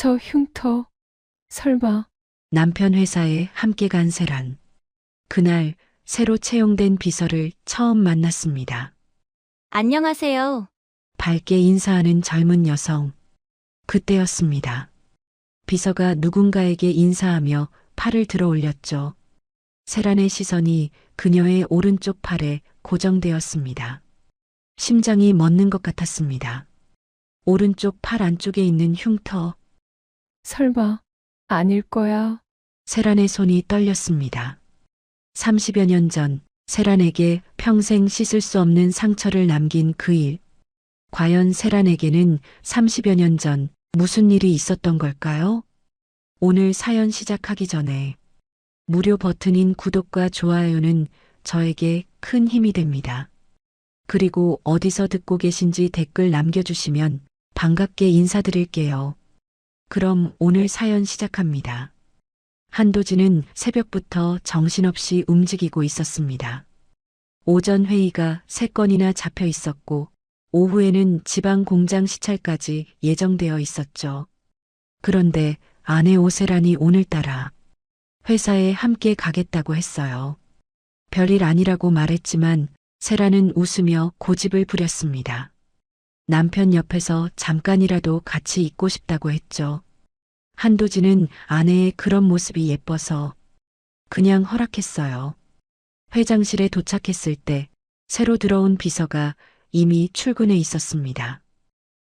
저 흉터, 설마. 남편 회사에 함께 간 세란. 그날 새로 채용된 비서를 처음 만났습니다. 안녕하세요. 밝게 인사하는 젊은 여성. 그때였습니다. 비서가 누군가에게 인사하며 팔을 들어 올렸죠. 세란의 시선이 그녀의 오른쪽 팔에 고정되었습니다. 심장이 멎는 것 같았습니다. 오른쪽 팔 안쪽에 있는 흉터. 설마. 아닐 거야. 세란의 손이 떨렸습니다. 30여 년 전 세란에게 평생 씻을 수 없는 상처를 남긴 그 일. 과연 세란에게는 30여 년 전 무슨 일이 있었던 걸까요? 오늘 사연 시작하기 전에 무료 버튼인 구독과 좋아요는 저에게 큰 힘이 됩니다. 그리고 어디서 듣고 계신지 댓글 남겨주시면 반갑게 인사드릴게요. 그럼 오늘 사연 시작합니다. 한도진은 새벽부터 정신없이 움직이고 있었습니다. 오전 회의가 3건이나 잡혀 있었고 오후에는 지방 공장 시찰까지 예정되어 있었죠. 그런데 아내 오세란이 오늘따라 회사에 함께 가겠다고 했어요. 별일 아니라고 말했지만 세란은 웃으며 고집을 부렸습니다. 남편 옆에서 잠깐이라도 같이 있고 싶다고 했죠. 한도진은 아내의 그런 모습이 예뻐서 그냥 허락했어요. 회장실에 도착했을 때 새로 들어온 비서가 이미 출근해 있었습니다.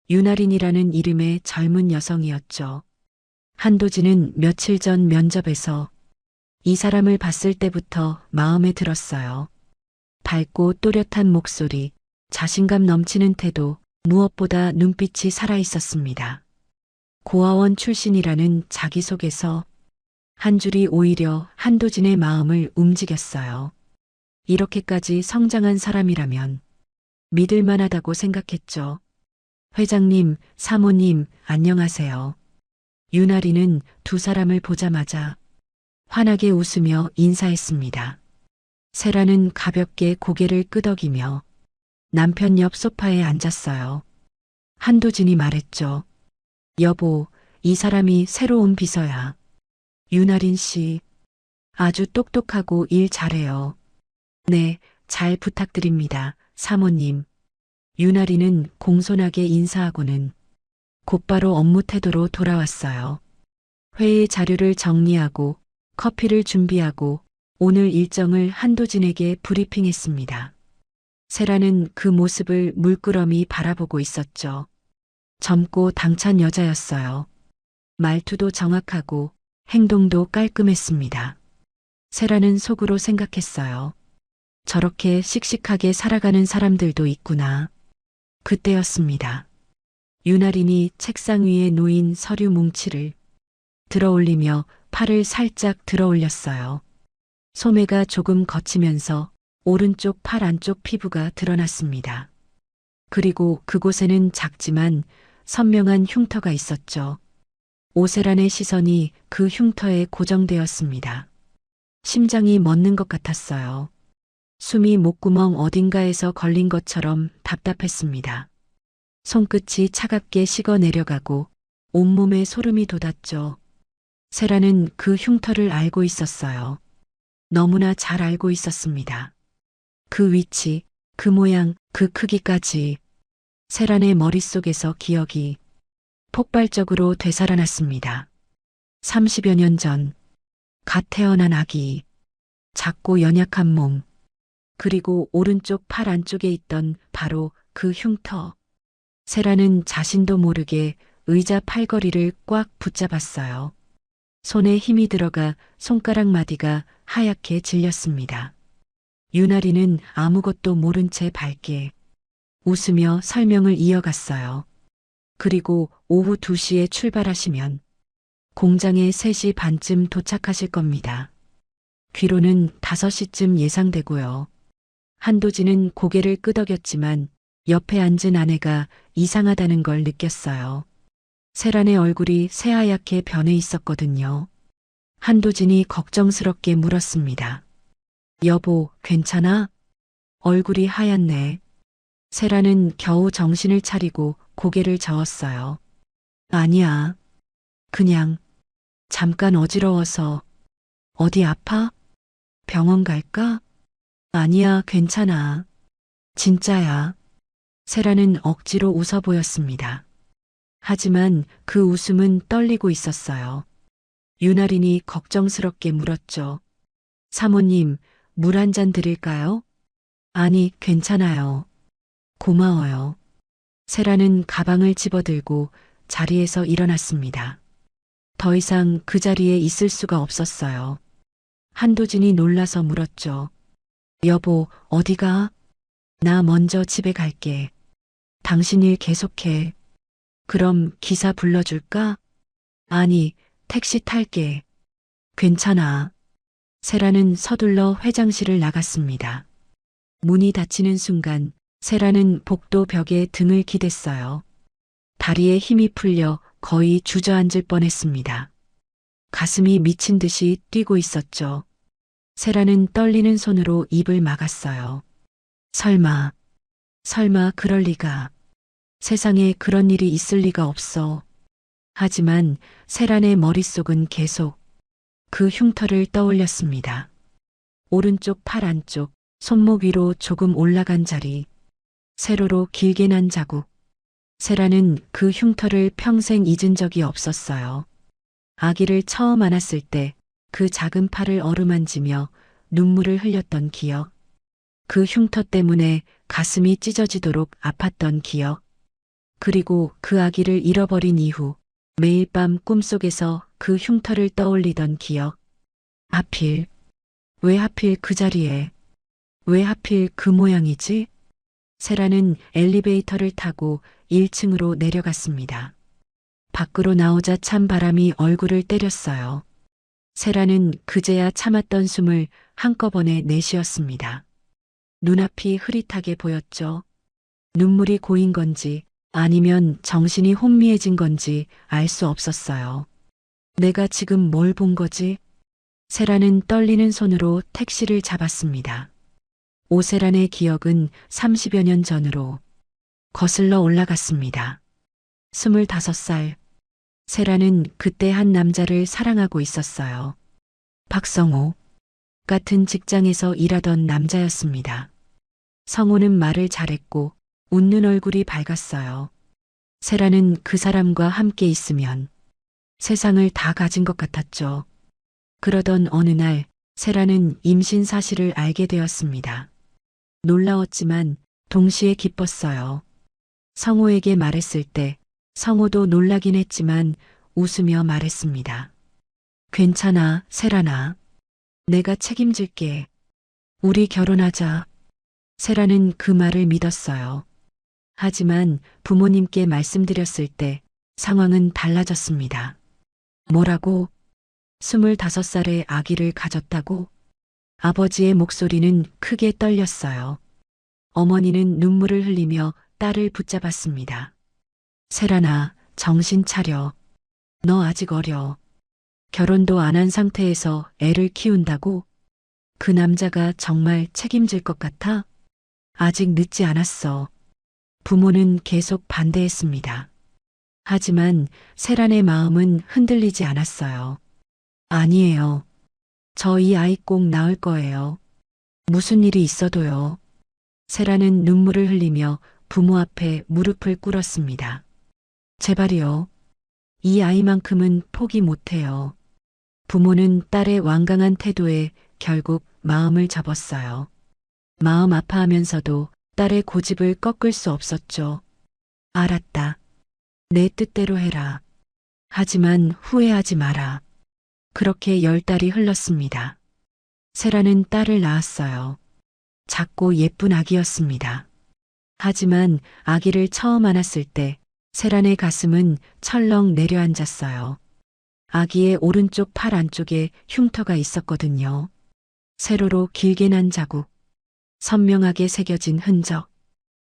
윤아린이라는 이름의 젊은 여성이었죠. 한도진은 며칠 전 면접에서 이 사람을 봤을 때부터 마음에 들었어요. 밝고 또렷한 목소리, 자신감 넘치는 태도, 무엇보다 눈빛이 살아 있었습니다. 고아원 출신이라는 자기소개서 한 줄이 오히려 한도진의 마음을 움직였어요. 이렇게까지 성장한 사람이라면 믿을 만하다고 생각했죠. 회장님, 사모님, 안녕하세요. 윤아리는 두 사람을 보자마자 환하게 웃으며 인사했습니다. 세라는 가볍게 고개를 끄덕이며 남편 옆 소파에 앉았어요. 한도진이 말했죠. 여보, 이 사람이 새로 온 비서야. 윤아린 씨, 아주 똑똑하고 일 잘해요. 네, 잘 부탁드립니다, 사모님. 윤아린은 공손하게 인사하고는 곧바로 업무 태도로 돌아왔어요. 회의 자료를 정리하고 커피를 준비하고 오늘 일정을 한도진에게 브리핑했습니다. 세라는 그 모습을 물끄러미 바라보고 있었죠. 젊고 당찬 여자였어요. 말투도 정확하고 행동도 깔끔했습니다. 세라는 속으로 생각했어요. 저렇게 씩씩하게 살아가는 사람들도 있구나. 그때였습니다. 윤아린이 책상 위에 놓인 서류 뭉치를 들어올리며 팔을 살짝 들어올렸어요. 소매가 조금 거치면서 오른쪽 팔 안쪽 피부가 드러났습니다. 그리고 그곳에는 작지만 선명한 흉터가 있었죠. 오세란의 시선이 그 흉터에 고정되었습니다. 심장이 멎는 것 같았어요. 숨이 목구멍 어딘가에서 걸린 것처럼 답답했습니다. 손끝이 차갑게 식어 내려가고 온몸에 소름이 돋았죠. 세라는 그 흉터를 알고 있었어요. 너무나 잘 알고 있었습니다. 그 위치, 그 모양, 그 크기까지 세란의 머릿속에서 기억이 폭발적으로 되살아났습니다. 30여 년 전, 갓 태어난 아기, 작고 연약한 몸, 그리고 오른쪽 팔 안쪽에 있던 바로 그 흉터. 세라는 자신도 모르게 의자 팔걸이를 꽉 붙잡았어요. 손에 힘이 들어가 손가락 마디가 하얗게 질렸습니다. 윤아리는 아무것도 모른 채 밝게 웃으며 설명을 이어갔어요. 그리고 오후 2시에 출발하시면 공장에 3시 반쯤 도착하실 겁니다. 귀로는 5시쯤 예상되고요. 한도진은 고개를 끄덕였지만 옆에 앉은 아내가 이상하다는 걸 느꼈어요. 세란의 얼굴이 새하얗게 변해 있었거든요. 한도진이 걱정스럽게 물었습니다. 여보, 괜찮아? 얼굴이 하얗네. 세라는 겨우 정신을 차리고 고개를 저었어요. 아니야. 그냥 잠깐 어지러워서. 어디 아파? 병원 갈까? 아니야, 괜찮아. 진짜야. 세라는 억지로 웃어 보였습니다. 하지만 그 웃음은 떨리고 있었어요. 유나린이 걱정스럽게 물었죠. 사모님, 물 한 잔 드릴까요? 아니, 괜찮아요. 고마워요. 세라는 가방을 집어들고 자리에서 일어났습니다. 더 이상 그 자리에 있을 수가 없었어요. 한도진이 놀라서 물었죠. 여보, 어디가? 나 먼저 집에 갈게. 당신 일 계속해. 그럼 기사 불러줄까? 아니, 택시 탈게. 괜찮아. 세라는 서둘러 회장실을 나갔습니다. 문이 닫히는 순간 세라는 복도 벽에 등을 기댔어요. 다리에 힘이 풀려 거의 주저앉을 뻔했습니다. 가슴이 미친 듯이 뛰고 있었죠. 세라는 떨리는 손으로 입을 막았어요. 설마 그럴 리가. 세상에 그런 일이 있을 리가 없어. 하지만 세란의 머릿속은 계속 그 흉터를 떠올렸습니다. 오른쪽 팔 안쪽, 손목 위로 조금 올라간 자리, 세로로 길게 난 자국. 세라는 그 흉터를 평생 잊은 적이 없었어요. 아기를 처음 안았을 때 그 작은 팔을 어루만지며 눈물을 흘렸던 기억. 그 흉터 때문에 가슴이 찢어지도록 아팠던 기억. 그리고 그 아기를 잃어버린 이후 매일 밤 꿈속에서 그 흉터를 떠올리던 기억. 왜 하필 그 자리에, 왜 하필 그 모양이지? 세라는 엘리베이터를 타고 1층으로 내려갔습니다. 밖으로 나오자 찬 바람이 얼굴을 때렸어요. 세라는 그제야 참았던 숨을 한꺼번에 내쉬었습니다. 눈앞이 흐릿하게 보였죠. 눈물이 고인 건지 아니면 정신이 혼미해진 건지 알 수 없었어요. 내가 지금 뭘 본 거지? 세라는 떨리는 손으로 택시를 잡았습니다. 오세란의 기억은 30여 년 전으로 거슬러 올라갔습니다. 25살. 세라는 그때 한 남자를 사랑하고 있었어요. 박성호. 같은 직장에서 일하던 남자였습니다. 성호는 말을 잘했고 웃는 얼굴이 밝았어요. 세라는 그 사람과 함께 있으면 세상을 다 가진 것 같았죠. 그러던 어느 날 세라는 임신 사실을 알게 되었습니다. 놀라웠지만 동시에 기뻤어요. 성호에게 말했을 때 성호도 놀라긴 했지만 웃으며 말했습니다. 괜찮아, 세라나. 내가 책임질게. 우리 결혼하자. 세라는 그 말을 믿었어요. 하지만 부모님께 말씀드렸을 때 상황은 달라졌습니다. 뭐라고? 25살에 아기를 가졌다고? 아버지의 목소리는 크게 떨렸어요. 어머니는 눈물을 흘리며 딸을 붙잡았습니다. 세라나, 정신 차려. 너 아직 어려. 결혼도 안 한 상태에서 애를 키운다고? 그 남자가 정말 책임질 것 같아? 아직 늦지 않았어. 부모는 계속 반대했습니다. 하지만 세란의 마음은 흔들리지 않았어요. 아니에요. 저 이 아이 꼭 낳을 거예요. 무슨 일이 있어도요. 세란은 눈물을 흘리며 부모 앞에 무릎을 꿇었습니다. 제발이요. 이 아이만큼은 포기 못해요. 부모는 딸의 완강한 태도에 결국 마음을 접었어요. 마음 아파하면서도 딸의 고집을 꺾을 수 없었죠. 알았다. 내 뜻대로 해라. 하지만 후회하지 마라. 그렇게 10달이 흘렀습니다. 세라는 딸을 낳았어요. 작고 예쁜 아기였습니다. 하지만 아기를 처음 안았을 때 세란의 가슴은 철렁 내려앉았어요. 아기의 오른쪽 팔 안쪽에 흉터가 있었거든요. 세로로 길게 난 자국, 선명하게 새겨진 흔적.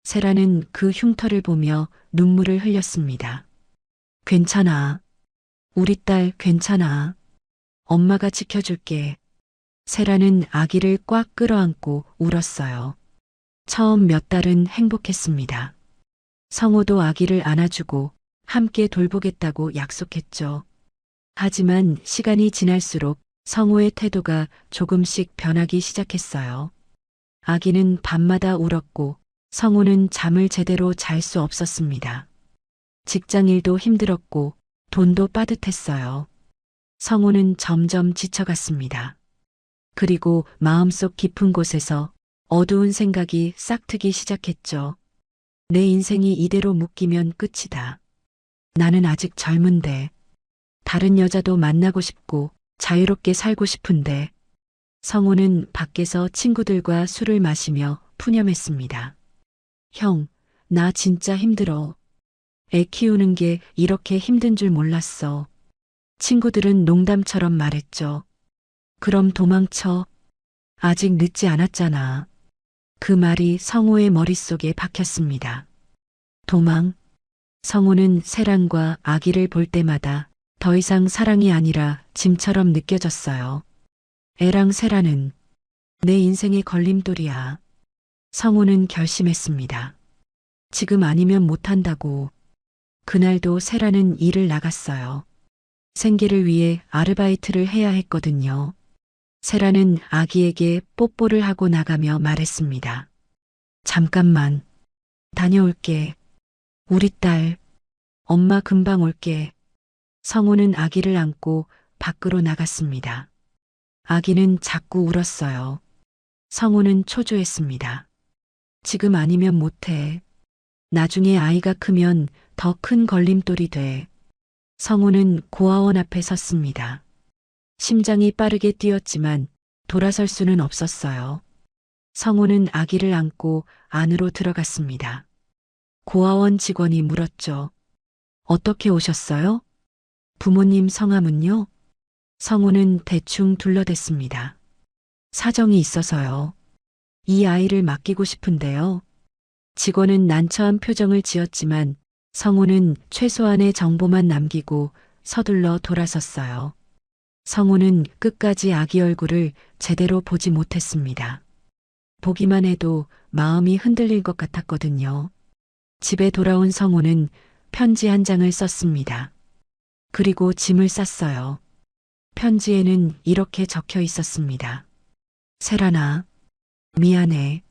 세라는 그 흉터를 보며 눈물을 흘렸습니다. 괜찮아. 우리 딸 괜찮아. 엄마가 지켜줄게. 세라는 아기를 꽉 끌어안고 울었어요. 처음 몇 달은 행복했습니다. 성호도 아기를 안아주고 함께 돌보겠다고 약속했죠. 하지만 시간이 지날수록 성우의 태도가 조금씩 변하기 시작했어요. 아기는 밤마다 울었고 성우는 잠을 제대로 잘 수 없었습니다. 직장일도 힘들었고 돈도 빠듯했어요. 성우는 점점 지쳐갔습니다. 그리고 마음속 깊은 곳에서 어두운 생각이 싹트기 시작했죠. 내 인생이 이대로 묶이면 끝이다. 나는 아직 젊은데, 다른 여자도 만나고 싶고 자유롭게 살고 싶은데, 성우는 밖에서 친구들과 술을 마시며 푸념했습니다. 형, 나 진짜 힘들어. 애 키우는 게 이렇게 힘든 줄 몰랐어. 친구들은 농담처럼 말했죠. 그럼 도망쳐. 아직 늦지 않았잖아. 그 말이 성우의 머릿속에 박혔습니다. 도망. 성우는 세란과 아기를 볼 때마다 더 이상 사랑이 아니라 짐처럼 느껴졌어요. 애랑 세란은 내 인생의 걸림돌이야. 성우는 결심했습니다. 지금 아니면 못한다고. 그날도 세란은 일을 나갔어요. 생계를 위해 아르바이트를 해야 했거든요. 세란은 아기에게 뽀뽀를 하고 나가며 말했습니다. 잠깐만. 다녀올게. 우리 딸. 엄마 금방 올게. 성우는 아기를 안고 밖으로 나갔습니다. 아기는 자꾸 울었어요. 성우는 초조했습니다. 지금 아니면 못해. 나중에 아이가 크면 더 큰 걸림돌이 돼. 성우는 고아원 앞에 섰습니다. 심장이 빠르게 뛰었지만 돌아설 수는 없었어요. 성우는 아기를 안고 안으로 들어갔습니다. 고아원 직원이 물었죠. 어떻게 오셨어요? 부모님 성함은요? 성우는 대충 둘러댔습니다. 사정이 있어서요. 이 아이를 맡기고 싶은데요. 직원은 난처한 표정을 지었지만 성우는 최소한의 정보만 남기고 서둘러 돌아섰어요. 성우는 끝까지 아기 얼굴을 제대로 보지 못했습니다. 보기만 해도 마음이 흔들릴 것 같았거든요. 집에 돌아온 성우는 편지 한 장을 썼습니다. 그리고 짐을 쌌어요. 편지에는 이렇게 적혀 있었습니다. 세란아, 미안해.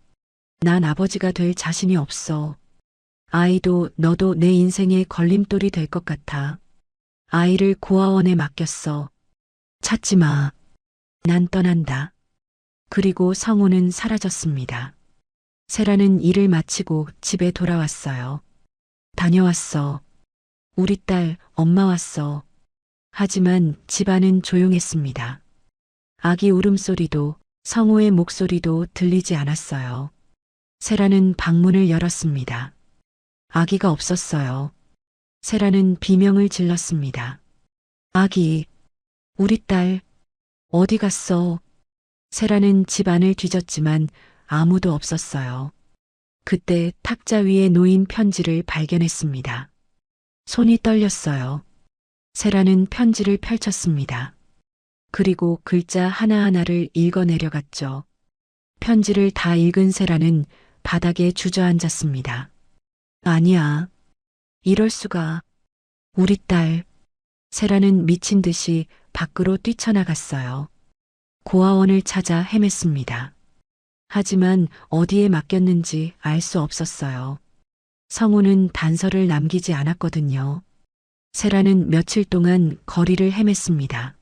난 아버지가 될 자신이 없어. 아이도 너도 내 인생의 걸림돌이 될 것 같아. 아이를 고아원에 맡겼어. 찾지 마. 난 떠난다. 그리고 성우는 사라졌습니다. 세라는 일을 마치고 집에 돌아왔어요. 다녀왔어. 우리 딸 엄마 왔어. 하지만 집안은 조용했습니다. 아기 울음소리도 성우의 목소리도 들리지 않았어요. 세라는 방문을 열었습니다. 아기가 없었어요. 세라는 비명을 질렀습니다. 아기, 우리 딸, 어디 갔어? 세라는 집안을 뒤졌지만 아무도 없었어요. 그때 탁자 위에 놓인 편지를 발견했습니다. 손이 떨렸어요. 세라는 편지를 펼쳤습니다. 그리고 글자 하나하나를 읽어내려갔죠. 편지를 다 읽은 세라는 바닥에 주저앉았습니다. 아니야. 이럴 수가. 우리 딸. 세라는 미친 듯이 밖으로 뛰쳐나갔어요. 고아원을 찾아 헤맸습니다. 하지만 어디에 맡겼는지 알 수 없었어요. 성우는 단서를 남기지 않았거든요. 세라는 며칠 동안 거리를 헤맸습니다.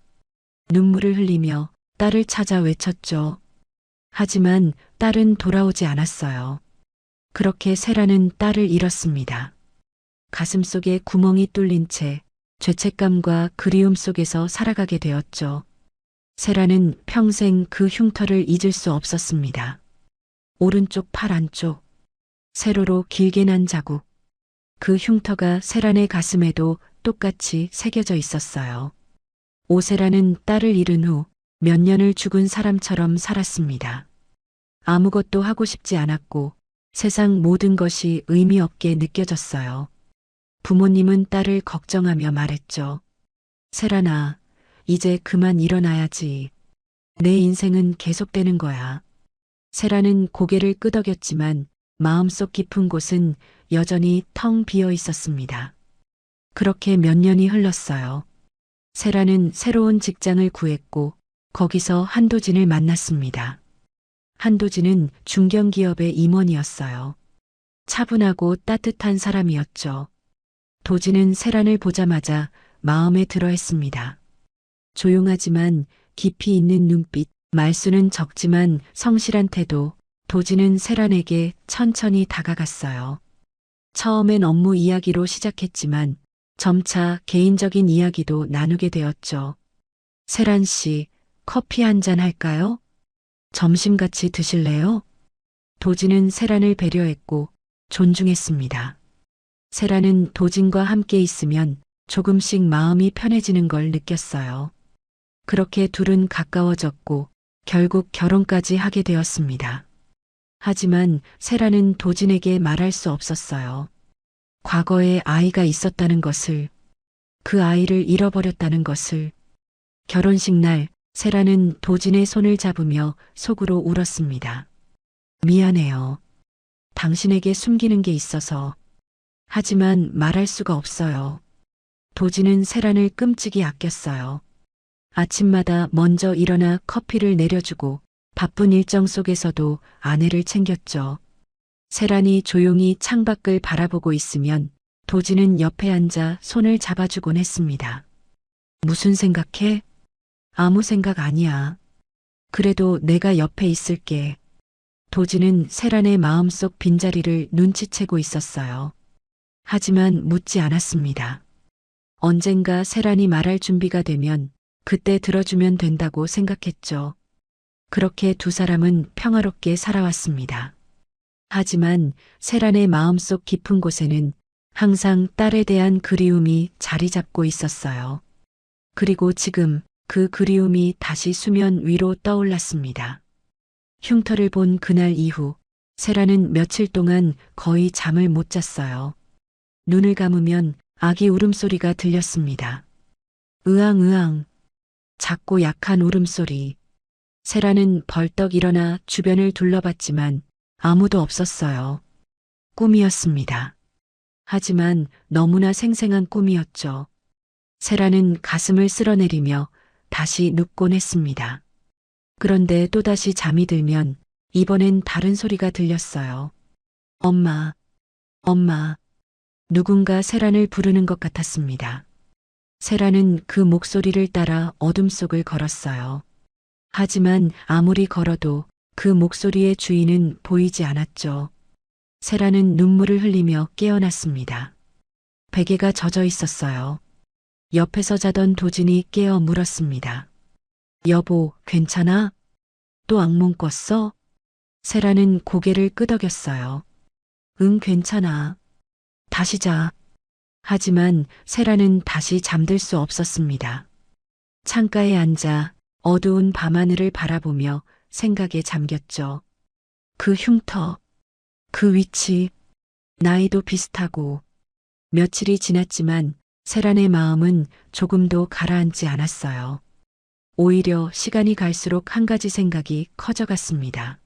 눈물을 흘리며 딸을 찾아 외쳤죠. 하지만 딸은 돌아오지 않았어요. 그렇게 세라는 딸을 잃었습니다. 가슴속에 구멍이 뚫린 채 죄책감과 그리움 속에서 살아가게 되었죠. 세라는 평생 그 흉터를 잊을 수 없었습니다. 오른쪽 팔 안쪽, 세로로 길게 난 자국. 그 흉터가 세란의 가슴에도 똑같이 새겨져 있었어요. 오세라는 딸을 잃은 후 몇 년을 죽은 사람처럼 살았습니다. 아무것도 하고 싶지 않았고 세상 모든 것이 의미 없게 느껴졌어요. 부모님은 딸을 걱정하며 말했죠. 세란아, 이제 그만 일어나야지. 내 인생은 계속되는 거야. 세라는 고개를 끄덕였지만 마음속 깊은 곳은 여전히 텅 비어 있었습니다. 그렇게 몇 년이 흘렀어요. 세라는 새로운 직장을 구했고 거기서 한도진을 만났습니다. 한도진은 중견기업의 임원이었어요. 차분하고 따뜻한 사람이었죠. 도진은 세란을 보자마자 마음에 들어했습니다. 조용하지만 깊이 있는 눈빛, 말수는 적지만 성실한 태도, 도진은 세란에게 천천히 다가갔어요. 처음엔 업무 이야기로 시작했지만 점차 개인적인 이야기도 나누게 되었죠. 세란 씨, 커피 한 잔 할까요? 점심 같이 드실래요? 도진은 세란을 배려했고 존중했습니다. 세란은 도진과 함께 있으면 조금씩 마음이 편해지는 걸 느꼈어요. 그렇게 둘은 가까워졌고 결국 결혼까지 하게 되었습니다. 하지만 세란은 도진에게 말할 수 없었어요. 과거에 아이가 있었다는 것을, 그 아이를 잃어버렸다는 것을. 결혼식 날 세란은 도진의 손을 잡으며 속으로 울었습니다. 미안해요. 당신에게 숨기는 게 있어서. 하지만 말할 수가 없어요. 도진은 세란을 끔찍이 아꼈어요. 아침마다 먼저 일어나 커피를 내려주고 바쁜 일정 속에서도 아내를 챙겼죠. 세란이 조용히 창밖을 바라보고 있으면 도진은 옆에 앉아 손을 잡아주곤 했습니다. 무슨 생각해? 아무 생각 아니야. 그래도 내가 옆에 있을게. 도진은 세란의 마음속 빈자리를 눈치채고 있었어요. 하지만 묻지 않았습니다. 언젠가 세란이 말할 준비가 되면 그때 들어주면 된다고 생각했죠. 그렇게 두 사람은 평화롭게 살아왔습니다. 하지만 세란의 마음속 깊은 곳에는 항상 딸에 대한 그리움이 자리 잡고 있었어요. 그리고 지금 그 그리움이 다시 수면 위로 떠올랐습니다. 흉터를 본 그날 이후 세란은 며칠 동안 거의 잠을 못 잤어요. 눈을 감으면 아기 울음소리가 들렸습니다. 으앙으앙. 작고 약한 울음소리. 세란은 벌떡 일어나 주변을 둘러봤지만 아무도 없었어요. 꿈이었습니다. 하지만 너무나 생생한 꿈이었죠. 세란은 가슴을 쓸어내리며 다시 눕곤 했습니다. 그런데 또다시 잠이 들면 이번엔 다른 소리가 들렸어요. 엄마, 엄마. 누군가 세란을 부르는 것 같았습니다. 세란은 그 목소리를 따라 어둠 속을 걸었어요. 하지만 아무리 걸어도 그 목소리의 주인은 보이지 않았죠. 세란은 눈물을 흘리며 깨어났습니다. 베개가 젖어 있었어요. 옆에서 자던 도진이 깨어 물었습니다. 여보, 괜찮아? 또 악몽 꿨어? 세란은 고개를 끄덕였어요. 응, 괜찮아. 다시 자. 하지만 세란은 다시 잠들 수 없었습니다. 창가에 앉아 어두운 밤하늘을 바라보며 생각에 잠겼죠. 그 흉터, 그 위치, 나이도 비슷하고. 며칠이 지났지만 세란의 마음은 조금도 가라앉지 않았어요. 오히려 시간이 갈수록 한 가지 생각이 커져갔습니다.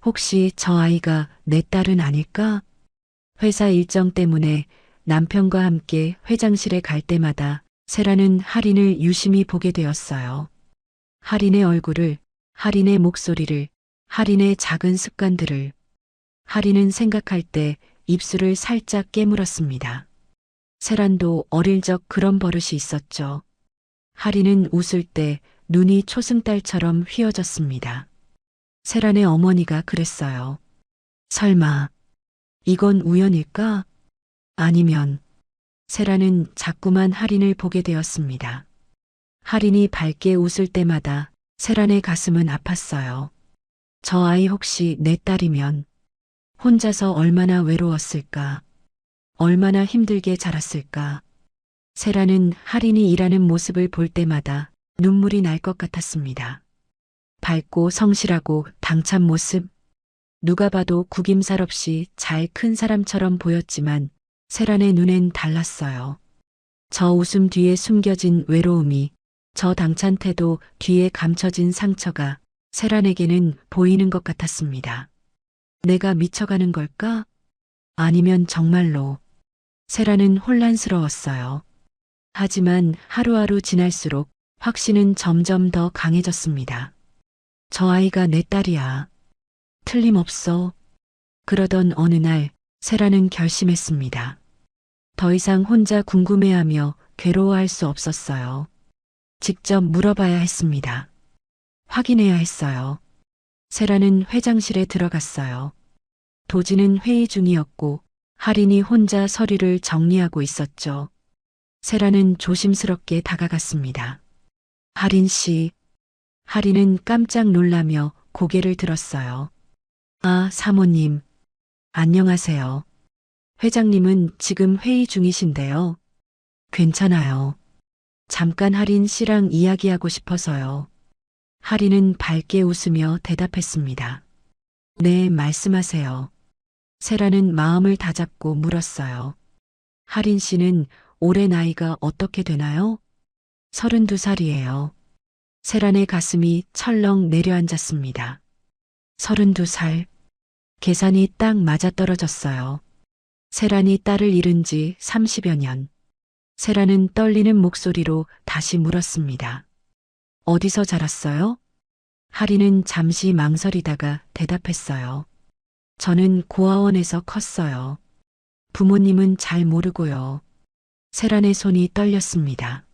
혹시 저 아이가 내 딸은 아닐까? 회사 일정 때문에 남편과 함께 회장실에 갈 때마다 세란은 할인을 유심히 보게 되었어요. 할인의 얼굴을, 할인의 목소리를, 할인의 작은 습관들을. 할인은 생각할 때 입술을 살짝 깨물었습니다. 세란도 어릴 적 그런 버릇이 있었죠. 할인은 웃을 때 눈이 초승달처럼 휘어졌습니다. 세란의 어머니가 그랬어요. 설마 이건 우연일까? 아니면. 세란은 자꾸만 할인을 보게 되었습니다. 할인이 밝게 웃을 때마다 세란의 가슴은 아팠어요. 저 아이 혹시 내 딸이면 혼자서 얼마나 외로웠을까? 얼마나 힘들게 자랐을까? 세란은 할인이 일하는 모습을 볼 때마다 눈물이 날 것 같았습니다. 밝고 성실하고 당찬 모습. 누가 봐도 구김살 없이 잘 큰 사람처럼 보였지만 세란의 눈엔 달랐어요. 저 웃음 뒤에 숨겨진 외로움이, 저 당찬 태도 뒤에 감춰진 상처가 세란에게는 보이는 것 같았습니다. 내가 미쳐가는 걸까? 아니면 정말로. 세란은 혼란스러웠어요. 하지만 하루하루 지날수록 확신은 점점 더 강해졌습니다. 저 아이가 내 딸이야. 틀림없어. 그러던 어느 날 세라는 결심했습니다. 더 이상 혼자 궁금해하며 괴로워할 수 없었어요. 직접 물어봐야 했습니다. 확인해야 했어요. 세라는 회장실에 들어갔어요. 도지는 회의 중이었고 할인이 혼자 서류를 정리하고 있었죠. 세라는 조심스럽게 다가갔습니다. 할인 씨. 할인은 깜짝 놀라며 고개를 들었어요. 아, 사모님. 안녕하세요. 회장님은 지금 회의 중이신데요. 괜찮아요. 잠깐 할인 씨랑 이야기하고 싶어서요. 할인은 밝게 웃으며 대답했습니다. 네, 말씀하세요. 세라는 마음을 다잡고 물었어요. 할인 씨는 올해 나이가 어떻게 되나요? 32살이에요. 세란의 가슴이 철렁 내려앉았습니다. 32살. 계산이 딱 맞아떨어졌어요. 세란이 딸을 잃은 지 30여 년. 세란은 떨리는 목소리로 다시 물었습니다. 어디서 자랐어요? 할인은 잠시 망설이다가 대답했어요. 저는 고아원에서 컸어요. 부모님은 잘 모르고요. 세란의 손이 떨렸습니다.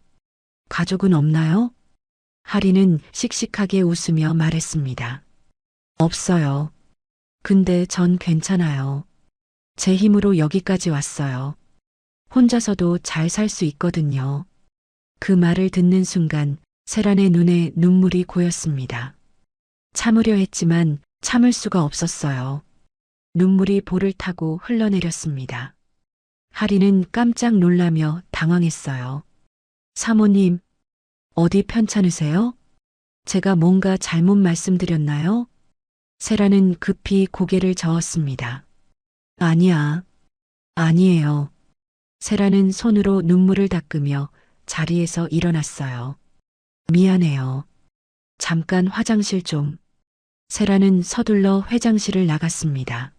가족은 없나요? 할인은 씩씩하게 웃으며 말했습니다. 없어요. 근데 전 괜찮아요. 제 힘으로 여기까지 왔어요. 혼자서도 잘 살 수 있거든요. 그 말을 듣는 순간 세란의 눈에 눈물이 고였습니다. 참으려 했지만 참을 수가 없었어요. 눈물이 볼을 타고 흘러내렸습니다. 할인은 깜짝 놀라며 당황했어요. 사모님, 어디 편찮으세요? 제가 뭔가 잘못 말씀드렸나요? 세라는 급히 고개를 저었습니다. 아니야. 아니에요. 세라는 손으로 눈물을 닦으며 자리에서 일어났어요. 미안해요. 잠깐 화장실 좀. 세라는 서둘러 회장실을 나갔습니다.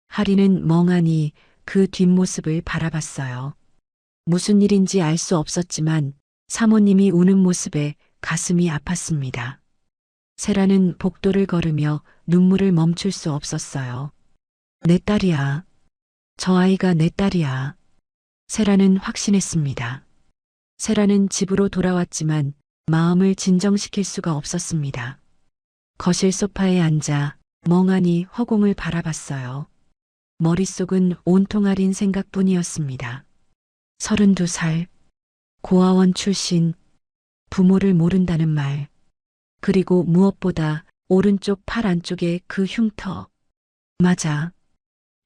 할인은 멍하니 그 뒷모습을 바라봤어요. 무슨 일인지 알 수 없었지만 사모님이 우는 모습에 가슴이 아팠습니다. 세라는 복도를 걸으며 눈물을 멈출 수 없었어요. 내 딸이야. 저 아이가 내 딸이야. 세라는 확신했습니다. 세라는 집으로 돌아왔지만 마음을 진정시킬 수가 없었습니다. 거실 소파에 앉아 멍하니 허공을 바라봤어요. 머릿속은 온통 할인 생각뿐이었습니다. 32살, 고아원 출신, 부모를 모른다는 말, 그리고 무엇보다 오른쪽 팔 안쪽에 그 흉터. 맞아.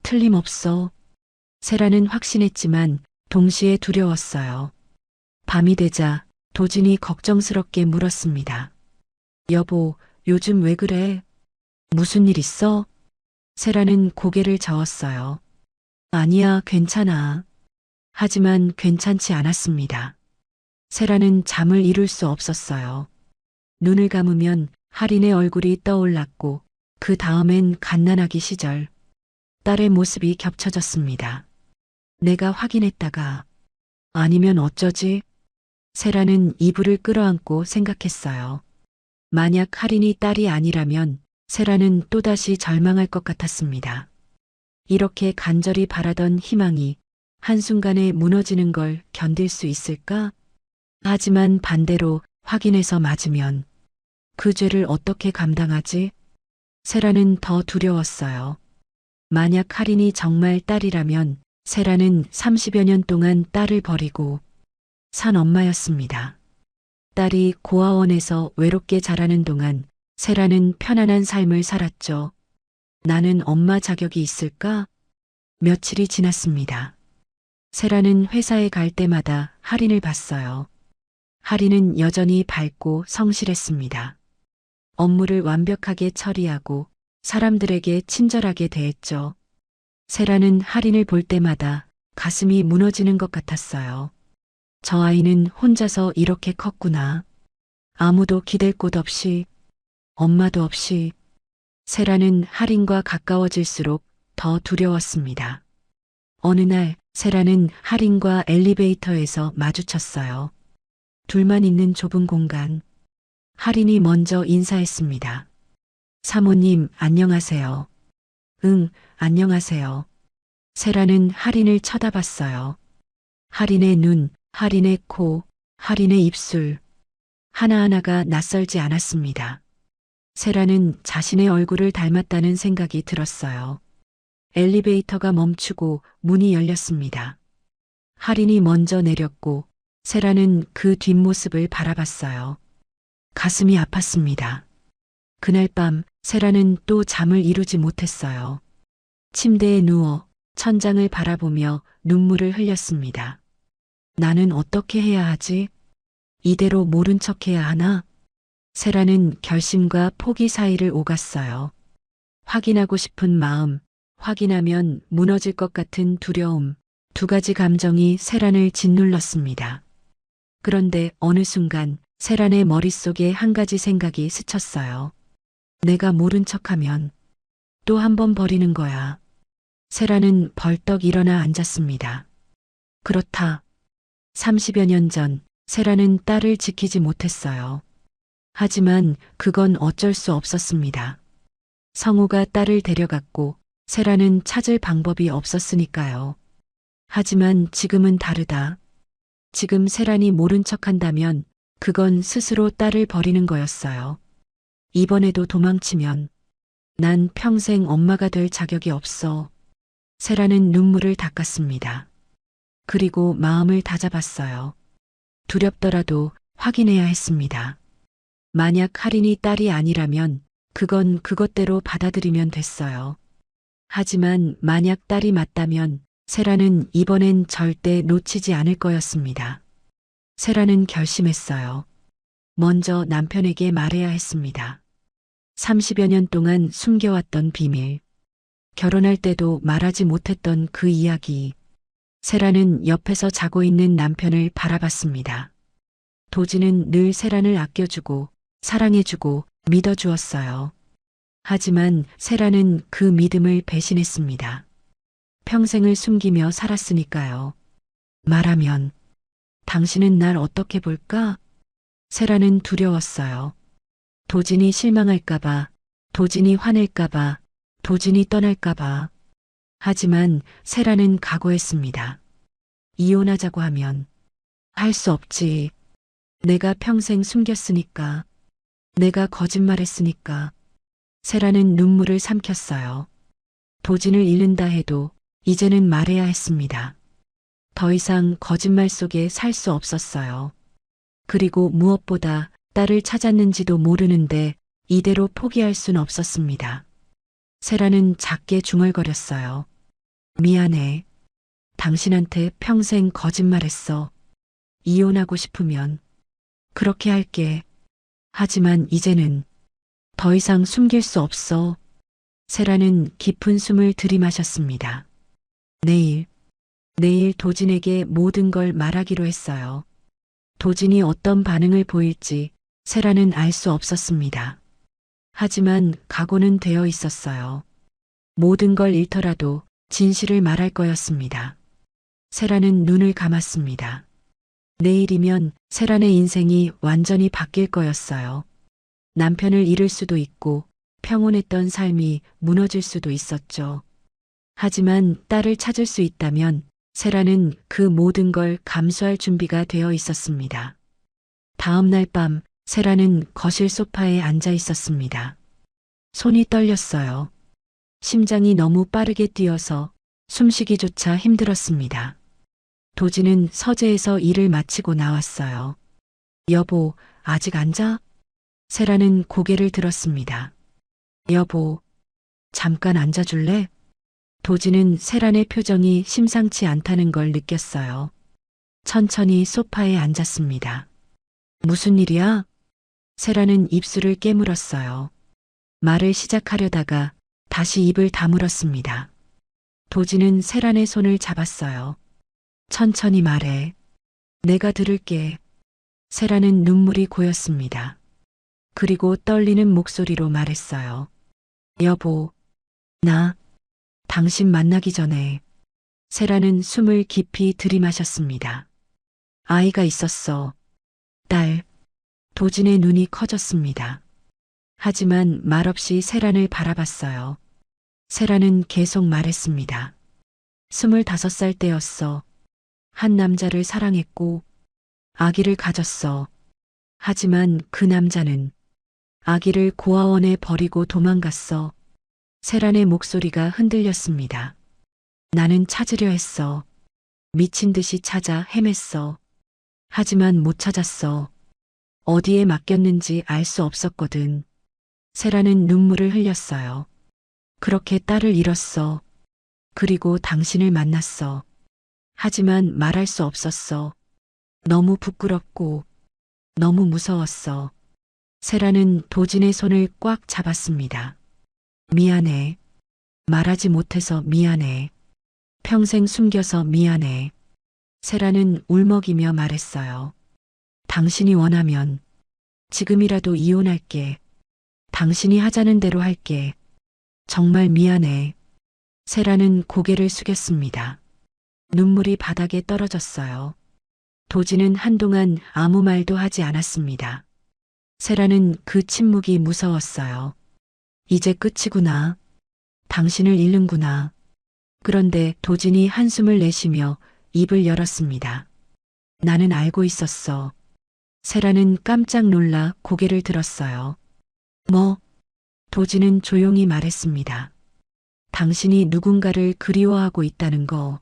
틀림없어. 세라는 확신했지만 동시에 두려웠어요. 밤이 되자 도진이 걱정스럽게 물었습니다. 여보, 요즘 왜 그래? 무슨 일 있어? 세라는 고개를 저었어요. 아니야, 괜찮아. 하지만 괜찮지 않았습니다. 세라는 잠을 이룰 수 없었어요. 눈을 감으면 할인의 얼굴이 떠올랐고 그 다음엔 갓난아기 시절. 딸의 모습이 겹쳐졌습니다. 내가 확인했다가 아니면 어쩌지? 세라는 이불을 끌어안고 생각했어요. 만약 할인이 딸이 아니라면 세라는 또다시 절망할 것 같았습니다. 이렇게 간절히 바라던 희망이 한순간에 무너지는 걸 견딜 수 있을까? 하지만 반대로 확인해서 맞으면 그 죄를 어떻게 감당하지? 세라는 더 두려웠어요. 만약 할인이 정말 딸이라면 세라는 30여 년 동안 딸을 버리고 산 엄마였습니다. 딸이 고아원에서 외롭게 자라는 동안 세라는 편안한 삶을 살았죠. 나는 엄마 자격이 있을까? 며칠이 지났습니다. 세라는 회사에 갈 때마다 할인을 봤어요. 할인은 여전히 밝고 성실했습니다. 업무를 완벽하게 처리하고 사람들에게 친절하게 대했죠. 세라는 할인을 볼 때마다 가슴이 무너지는 것 같았어요. 저 아이는 혼자서 이렇게 컸구나. 아무도 기댈 곳 없이, 엄마도 없이. 세라는 할인과 가까워질수록 더 두려웠습니다. 어느 날 세라는 할인과 엘리베이터에서 마주쳤어요. 둘만 있는 좁은 공간. 할인이 먼저 인사했습니다. 사모님, 안녕하세요. 응, 안녕하세요. 세라는 할인을 쳐다봤어요. 할인의 눈, 할인의 코, 할인의 입술. 하나하나가 낯설지 않았습니다. 세라는 자신의 얼굴을 닮았다는 생각이 들었어요. 엘리베이터가 멈추고 문이 열렸습니다. 할인이 먼저 내렸고 세라는 그 뒷모습을 바라봤어요. 가슴이 아팠습니다. 그날 밤 세라는 또 잠을 이루지 못했어요. 침대에 누워 천장을 바라보며 눈물을 흘렸습니다. 나는 어떻게 해야 하지? 이대로 모른 척 해야 하나? 세라는 결심과 포기 사이를 오갔어요. 확인하고 싶은 마음, 확인하면 무너질 것 같은 두려움, 두 가지 감정이 세란을 짓눌렀습니다. 그런데 어느 순간 세란의 머릿속에 한 가지 생각이 스쳤어요. 내가 모른 척하면 또 한 번 버리는 거야. 세란은 벌떡 일어나 앉았습니다. 그렇다. 30여 년 전 세란은 딸을 지키지 못했어요. 하지만 그건 어쩔 수 없었습니다. 성우가 딸을 데려갔고 세라는 찾을 방법이 없었으니까요. 하지만 지금은 다르다. 지금 세란이 모른 척한다면 그건 스스로 딸을 버리는 거였어요. 이번에도 도망치면 난 평생 엄마가 될 자격이 없어. 세라는 눈물을 닦았습니다. 그리고 마음을 다잡았어요. 두렵더라도 확인해야 했습니다. 만약 할인이 딸이 아니라면 그건 그것대로 받아들이면 됐어요. 하지만 만약 딸이 맞다면 세라는 이번엔 절대 놓치지 않을 거였습니다. 세라는 결심했어요. 먼저 남편에게 말해야 했습니다. 30여 년 동안 숨겨왔던 비밀, 결혼할 때도 말하지 못했던 그 이야기. 세라는 옆에서 자고 있는 남편을 바라봤습니다. 도지는 늘 세란을 아껴주고 사랑해주고 믿어주었어요. 하지만 세라는 그 믿음을 배신했습니다. 평생을 숨기며 살았으니까요. 말하면 당신은 날 어떻게 볼까? 세라는 두려웠어요. 도진이 실망할까봐, 도진이 화낼까봐, 도진이 떠날까봐. 하지만 세라는 각오했습니다. 이혼하자고 하면 할 수 없지. 내가 평생 숨겼으니까. 내가 거짓말했으니까. 세라는 눈물을 삼켰어요. 도진을 잃는다 해도 이제는 말해야 했습니다. 더 이상 거짓말 속에 살 수 없었어요. 그리고 무엇보다 딸을 찾았는지도 모르는데 이대로 포기할 순 없었습니다. 세라는 작게 중얼거렸어요. 미안해. 당신한테 평생 거짓말했어. 이혼하고 싶으면 그렇게 할게. 하지만 이제는 더 이상 숨길 수 없어. 세라는 깊은 숨을 들이마셨습니다. 내일 도진에게 모든 걸 말하기로 했어요. 도진이 어떤 반응을 보일지 세라는 알 수 없었습니다. 하지만 각오는 되어 있었어요. 모든 걸 잃더라도 진실을 말할 거였습니다. 세라는 눈을 감았습니다. 내일이면 세란의 인생이 완전히 바뀔 거였어요. 남편을 잃을 수도 있고 평온했던 삶이 무너질 수도 있었죠. 하지만 딸을 찾을 수 있다면 세라는 그 모든 걸 감수할 준비가 되어 있었습니다. 다음 날 밤 세라는 거실 소파에 앉아 있었습니다. 손이 떨렸어요. 심장이 너무 빠르게 뛰어서 숨쉬기조차 힘들었습니다. 도진은 서재에서 일을 마치고 나왔어요. 여보, 아직 안 자? 세라는 고개를 들었습니다. 여보, 잠깐 앉아줄래? 도진은 세란의 표정이 심상치 않다는 걸 느꼈어요. 천천히 소파에 앉았습니다. 무슨 일이야? 세란은 입술을 깨물었어요. 말을 시작하려다가 다시 입을 다물었습니다. 도진은 세란의 손을 잡았어요. 천천히 말해. 내가 들을게. 세란은 눈물이 고였습니다. 그리고 떨리는 목소리로 말했어요. 여보, 나 당신 만나기 전에 세라는 숨을 깊이 들이마셨습니다. 아이가 있었어. 딸. 도진의 눈이 커졌습니다. 하지만 말없이 세란을 바라봤어요. 세란은 계속 말했습니다. 25살 때였어. 한 남자를 사랑했고 아기를 가졌어. 하지만 그 남자는 아기를 고아원에 버리고 도망갔어. 세란의 목소리가 흔들렸습니다. 나는 찾으려 했어. 미친 듯이 찾아 헤맸어. 하지만 못 찾았어. 어디에 맡겼는지 알 수 없었거든. 세라는 눈물을 흘렸어요. 그렇게 딸을 잃었어. 그리고 당신을 만났어. 하지만 말할 수 없었어. 너무 부끄럽고 너무 무서웠어. 세라는 도진의 손을 꽉 잡았습니다. 미안해. 말하지 못해서 미안해. 평생 숨겨서 미안해. 세라는 울먹이며 말했어요. 당신이 원하면 지금이라도 이혼할게. 당신이 하자는 대로 할게. 정말 미안해. 세라는 고개를 숙였습니다. 눈물이 바닥에 떨어졌어요. 도진은 한동안 아무 말도 하지 않았습니다. 세라는 그 침묵이 무서웠어요. 이제 끝이구나. 당신을 잃는구나. 그런데 도진이 한숨을 내쉬며 입을 열었습니다. 나는 알고 있었어. 세라는 깜짝 놀라 고개를 들었어요. 뭐? 도진은 조용히 말했습니다. 당신이 누군가를 그리워하고 있다는 거.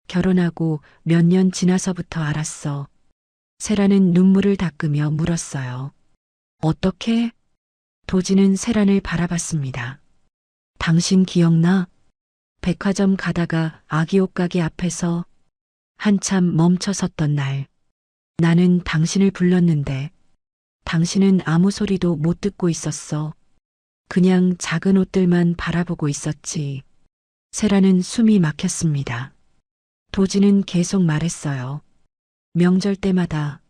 결혼하고 몇 년 지나서부터 알았어. 세라는 눈물을 닦으며 물었어요. 어떻게? 도진은 세란을 바라봤습니다. 당신 기억나? 백화점 가다가 아기 옷가게 앞에서 한참 멈춰 섰던 날. 나는 당신을 불렀는데 당신은 아무 소리도 못 듣고 있었어. 그냥 작은 옷들만 바라보고 있었지. 세라는 숨이 막혔습니다. 도진은 계속 말했어요. 명절 때마다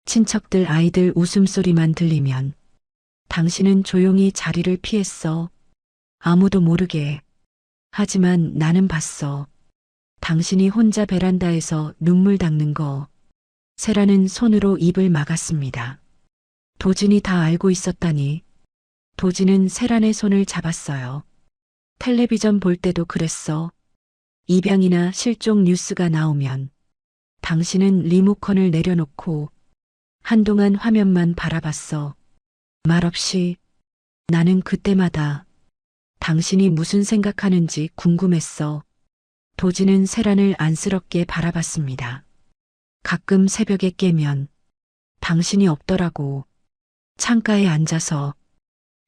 친척들 아이들 웃음소리만 들리면 당신은 조용히 자리를 피했어. 아무도 모르게. 하지만 나는 봤어. 당신이 혼자 베란다에서 눈물 닦는 거. 세라는 손으로 입을 막았습니다. 도진이 다 알고 있었다니. 도진은 세란의 손을 잡았어요. 텔레비전 볼 때도 그랬어. 입양이나 실종 뉴스가 나오면 당신은 리모컨을 내려놓고 한동안 화면만 바라봤어. 말없이. 나는 그때마다 당신이 무슨 생각하는지 궁금했어. 도진은 세란을 안쓰럽게 바라봤습니다. 가끔 새벽에 깨면 당신이 없더라고. 창가에 앉아서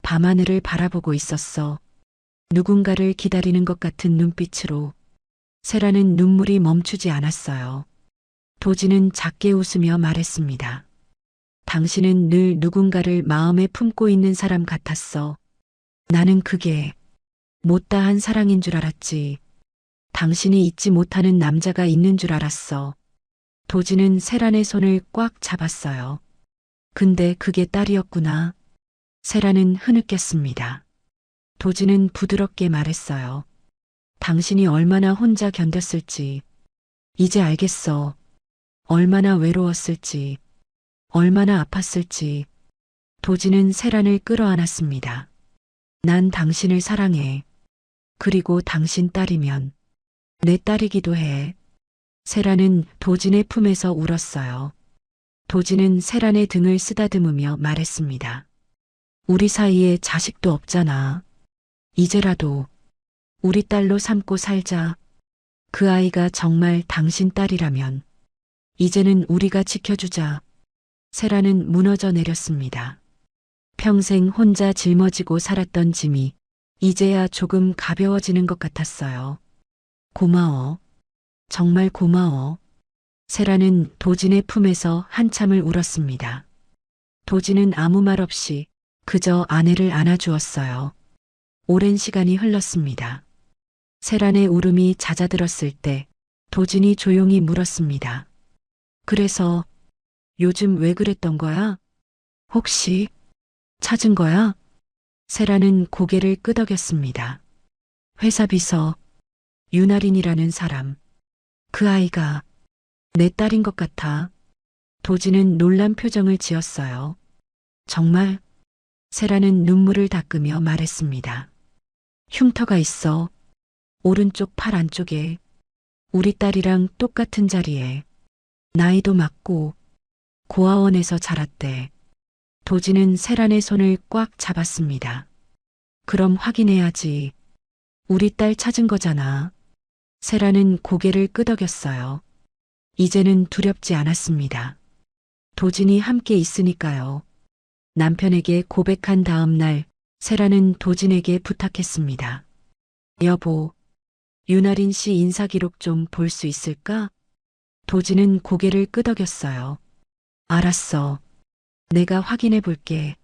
밤하늘을 바라보고 있었어. 누군가를 기다리는 것 같은 눈빛으로. 세라는 눈물이 멈추지 않았어요. 도진은 작게 웃으며 말했습니다. 당신은 늘 누군가를 마음에 품고 있는 사람 같았어. 나는 그게 못다한 사랑인 줄 알았지. 당신이 잊지 못하는 남자가 있는 줄 알았어. 도진은 세란의 손을 꽉 잡았어요. 근데 그게 딸이었구나. 세란은 흐느꼈습니다. 도진은 부드럽게 말했어요. 당신이 얼마나 혼자 견뎠을지. 이제 알겠어. 얼마나 외로웠을지. 얼마나 아팠을지. 도진은 세란을 끌어안았습니다. 난 당신을 사랑해. 그리고 당신 딸이면 내 딸이기도 해. 세란은 도진의 품에서 울었어요. 도진은 세란의 등을 쓰다듬으며 말했습니다. 우리 사이에 자식도 없잖아. 이제라도 우리 딸로 삼고 살자. 그 아이가 정말 당신 딸이라면 이제는 우리가 지켜주자. 세라는 무너져 내렸습니다. 평생 혼자 짊어지고 살았던 짐이 이제야 조금 가벼워지는 것 같았어요. 고마워. 정말 고마워. 세라는 도진의 품에서 한참을 울었습니다. 도진은 아무 말 없이 그저 아내를 안아주었어요. 오랜 시간이 흘렀습니다. 세란의 울음이 잦아들었을 때 도진이 조용히 물었습니다. 그래서 요즘 왜 그랬던 거야? 혹시 찾은 거야? 세란은 고개를 끄덕였습니다. 회사 비서 유나린이라는 사람. 그 아이가 내 딸인 것 같아. 도진은 놀란 표정을 지었어요. 정말? 세라는 눈물을 닦으며 말했습니다. 흉터가 있어. 오른쪽 팔 안쪽에. 우리 딸이랑 똑같은 자리에. 나이도 맞고 고아원에서 자랐대. 도진은 세란의 손을 꽉 잡았습니다. 그럼 확인해야지. 우리 딸 찾은 거잖아. 세란은 고개를 끄덕였어요. 이제는 두렵지 않았습니다. 도진이 함께 있으니까요. 남편에게 고백한 다음 날 세라는 도진에게 부탁했습니다. 여보, 윤아린 씨 인사기록 좀 볼 수 있을까? 도진은 고개를 끄덕였어요. 알았어. 내가 확인해 볼게.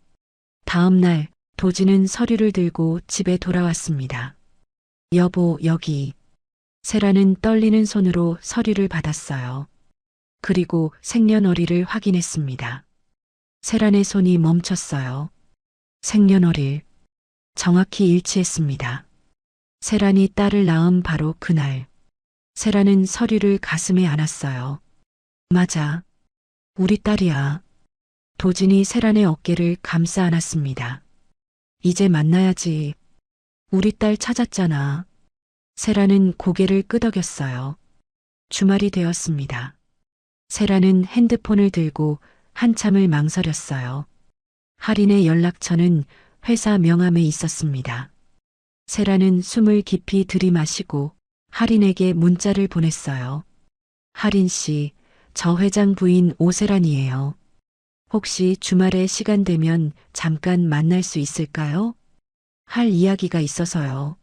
다음 날 도진은 서류를 들고 집에 돌아왔습니다. 여보, 여기. 세라는 떨리는 손으로 서류를 받았어요. 그리고 생년월일을 확인했습니다. 세란의 손이 멈췄어요. 생년월일. 정확히 일치했습니다. 세란이 딸을 낳은 바로 그날. 세란은 서류를 가슴에 안았어요. 맞아. 우리 딸이야. 도진이 세란의 어깨를 감싸 안았습니다. 이제 만나야지. 우리 딸 찾았잖아. 세란은 고개를 끄덕였어요. 주말이 되었습니다. 세란은 핸드폰을 들고 한참을 망설였어요. 할인의 연락처는 회사 명함에 있었습니다. 세라는 숨을 깊이 들이마시고 할인에게 문자를 보냈어요. 할인 씨, 저 회장 부인 오세란이에요. 혹시 주말에 시간 되면 잠깐 만날 수 있을까요? 할 이야기가 있어서요.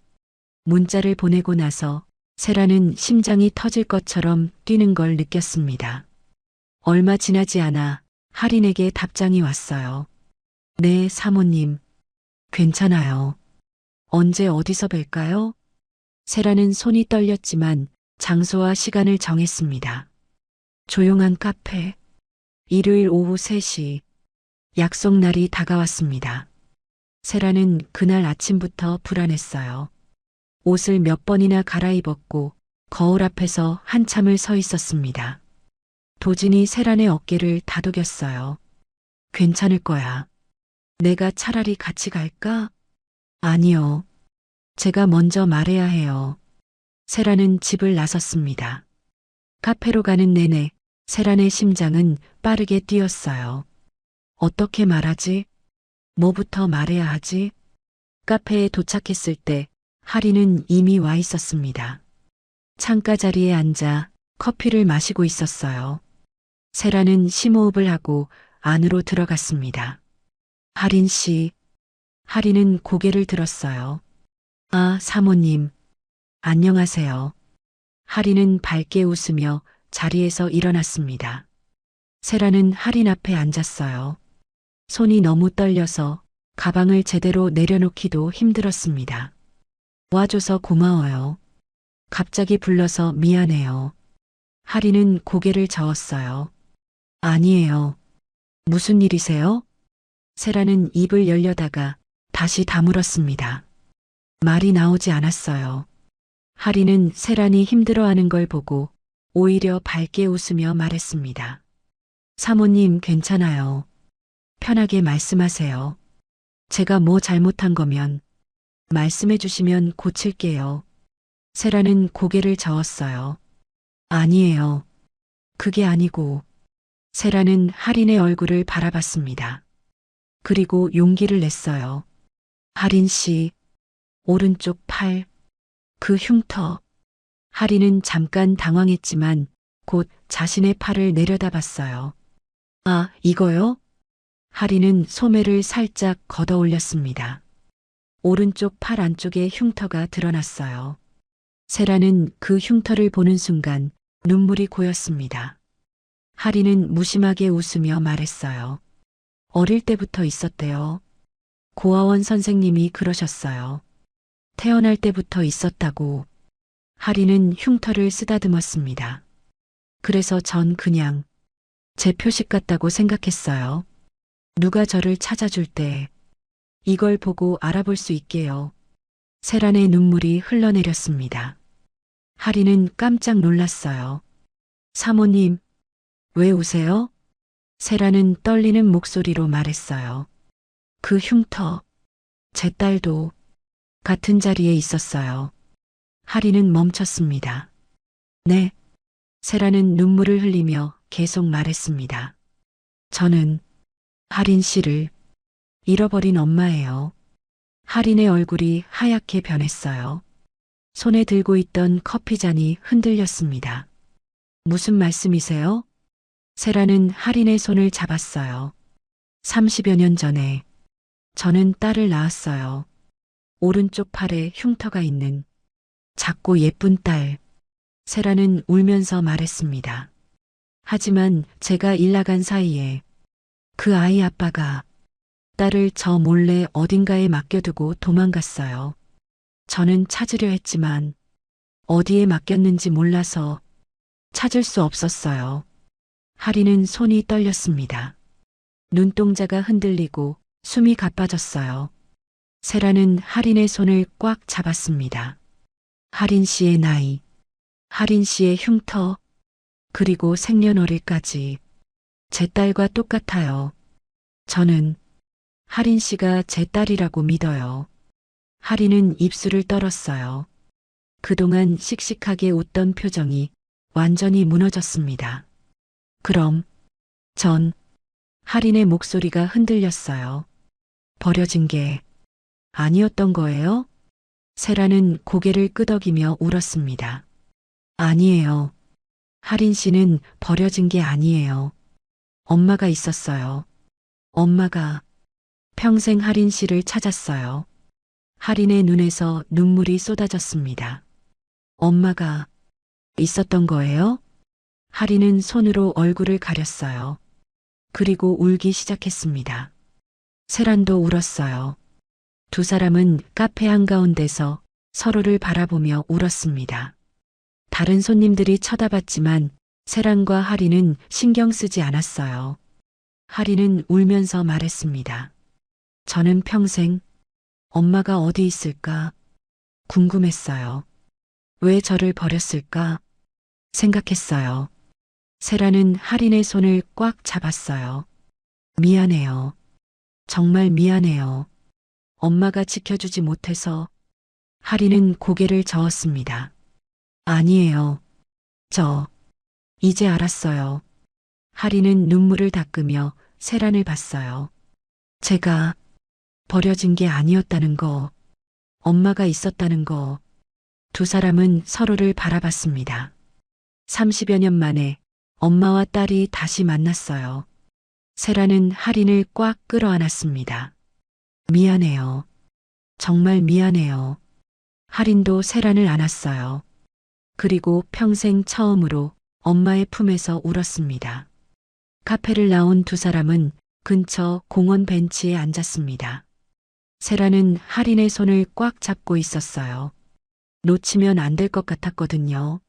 문자를 보내고 나서 세라는 심장이 터질 것처럼 뛰는 걸 느꼈습니다. 얼마 지나지 않아 할인에게 답장이 왔어요. 네, 사모님. 괜찮아요. 언제 어디서 뵐까요? 세라는 손이 떨렸지만 장소와 시간을 정했습니다. 조용한 카페. 일요일 오후 3시. 약속 날이 다가왔습니다. 세라는 그날 아침부터 불안했어요. 옷을 몇 번이나 갈아입었고 거울 앞에서 한참을 서 있었습니다. 도진이 세란의 어깨를 다독였어요. 괜찮을 거야. 내가 차라리 같이 갈까? 아니요. 제가 먼저 말해야 해요. 세란은 집을 나섰습니다. 카페로 가는 내내 세란의 심장은 빠르게 뛰었어요. 어떻게 말하지? 뭐부터 말해야 하지? 카페에 도착했을 때 할인은 이미 와 있었습니다. 창가 자리에 앉아 커피를 마시고 있었어요. 세라는 심호흡을 하고 안으로 들어갔습니다. 할인 씨. 할인은 고개를 들었어요. 아, 사모님. 안녕하세요. 할인은 밝게 웃으며 자리에서 일어났습니다. 세라는 할인 앞에 앉았어요. 손이 너무 떨려서 가방을 제대로 내려놓기도 힘들었습니다. 와줘서 고마워요. 갑자기 불러서 미안해요. 할인은 고개를 저었어요. 아니에요. 무슨 일이세요? 세라는 입을 열려다가 다시 다물었습니다. 말이 나오지 않았어요. 할인은 세란이 힘들어하는 걸 보고 오히려 밝게 웃으며 말했습니다. 사모님 괜찮아요. 편하게 말씀하세요. 제가 뭐 잘못한 거면 말씀해 주시면 고칠게요. 세라는 고개를 저었어요. 아니에요. 그게 아니고. 세라는 할인의 얼굴을 바라봤습니다. 그리고 용기를 냈어요. 할인 씨, 오른쪽 팔, 그 흉터. 할인은 잠깐 당황했지만 곧 자신의 팔을 내려다봤어요. 아, 이거요? 할인은 소매를 살짝 걷어 올렸습니다. 오른쪽 팔 안쪽에 흉터가 드러났어요. 세라는 그 흉터를 보는 순간 눈물이 고였습니다. 할인은 무심하게 웃으며 말했어요. 어릴 때부터 있었대요. 고아원 선생님이 그러셨어요. 태어날 때부터 있었다고. 할인은 흉터를 쓰다듬었습니다. 그래서 전 그냥 제 표식 같다고 생각했어요. 누가 저를 찾아줄 때 이걸 보고 알아볼 수 있게요. 세란의 눈물이 흘러내렸습니다. 하리는 깜짝 놀랐어요. 사모님, 왜 우세요? 세라는 떨리는 목소리로 말했어요. 그 흉터, 제 딸도 같은 자리에 있었어요. 하리는 멈췄습니다. 네. 세라는 눈물을 흘리며 계속 말했습니다. 저는 하린 씨를 잃어버린 엄마예요. 하린의 얼굴이 하얗게 변했어요. 손에 들고 있던 커피잔이 흔들렸습니다. 무슨 말씀이세요? 세라는 하린의 손을 잡았어요. 30여 년 전에 저는 딸을 낳았어요. 오른쪽 팔에 흉터가 있는 작고 예쁜 딸. 세라는 울면서 말했습니다. 하지만 제가 일 나간 사이에 그 아이 아빠가 딸을 저 몰래 어딘가에 맡겨두고 도망갔어요. 저는 찾으려 했지만 어디에 맡겼는지 몰라서 찾을 수 없었어요. 하리는 손이 떨렸습니다. 눈동자가 흔들리고 숨이 가빠졌어요. 세라는 하린의 손을 꽉 잡았습니다. 하린 씨의 나이, 하린 씨의 흉터, 그리고 생년월일까지 제 딸과 똑같아요. 저는 하린 씨가 제 딸이라고 믿어요. 하린은 입술을 떨었어요. 그동안 씩씩하게 웃던 표정이 완전히 무너졌습니다. 그럼 전 하린의 목소리가 흔들렸어요. 버려진 게 아니었던 거예요? 세라는 고개를 끄덕이며 울었습니다. 아니에요. 하린 씨는 버려진 게 아니에요. 엄마가 있었어요. 엄마가 평생 하린 씨를 찾았어요. 하린의 눈에서 눈물이 쏟아졌습니다. 엄마가 있었던 거예요? 하린은 손으로 얼굴을 가렸어요. 그리고 울기 시작했습니다. 세란도 울었어요. 두 사람은 카페 한가운데서 서로를 바라보며 울었습니다. 다른 손님들이 쳐다봤지만 세란과 하린은 신경 쓰지 않았어요. 하린은 울면서 말했습니다. 저는 평생 엄마가 어디 있을까 궁금했어요. 왜 저를 버렸을까 생각했어요. 세라는 하린의 손을 꽉 잡았어요. 미안해요. 정말 미안해요. 엄마가 지켜주지 못해서. 하린은 고개를 저었습니다. 아니에요. 이제 알았어요. 하린은 눈물을 닦으며 세란을 봤어요. 제가 버려진 게 아니었다는 거, 엄마가 있었다는 거. 두 사람은 서로를 바라봤습니다. 30여 년 만에 엄마와 딸이 다시 만났어요. 세라는 하린을 꽉 끌어안았습니다. 미안해요. 정말 미안해요. 하린도 세란을 안았어요. 그리고 평생 처음으로 엄마의 품에서 울었습니다. 카페를 나온 두 사람은 근처 공원 벤치에 앉았습니다. 세라는 하린의 손을 꽉 잡고 있었어요. 놓치면 안 될 것 같았거든요.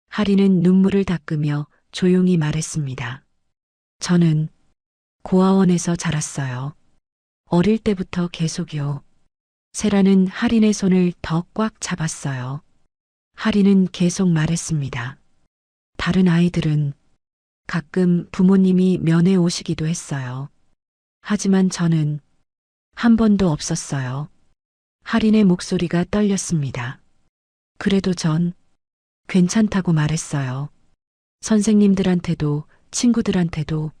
하린은 눈물을 닦으며 조용히 말했습니다. 저는 고아원에서 자랐어요. 어릴 때부터 계속요. 세라는 하린의 손을 더 꽉 잡았어요. 하린은 계속 말했습니다. 다른 아이들은 가끔 부모님이 면회 오시기도 했어요. 하지만 저는 한 번도 없었어요. 하린의 목소리가 떨렸습니다. 그래도 전 괜찮다고 말했어요. 선생님들한테도 친구들한테도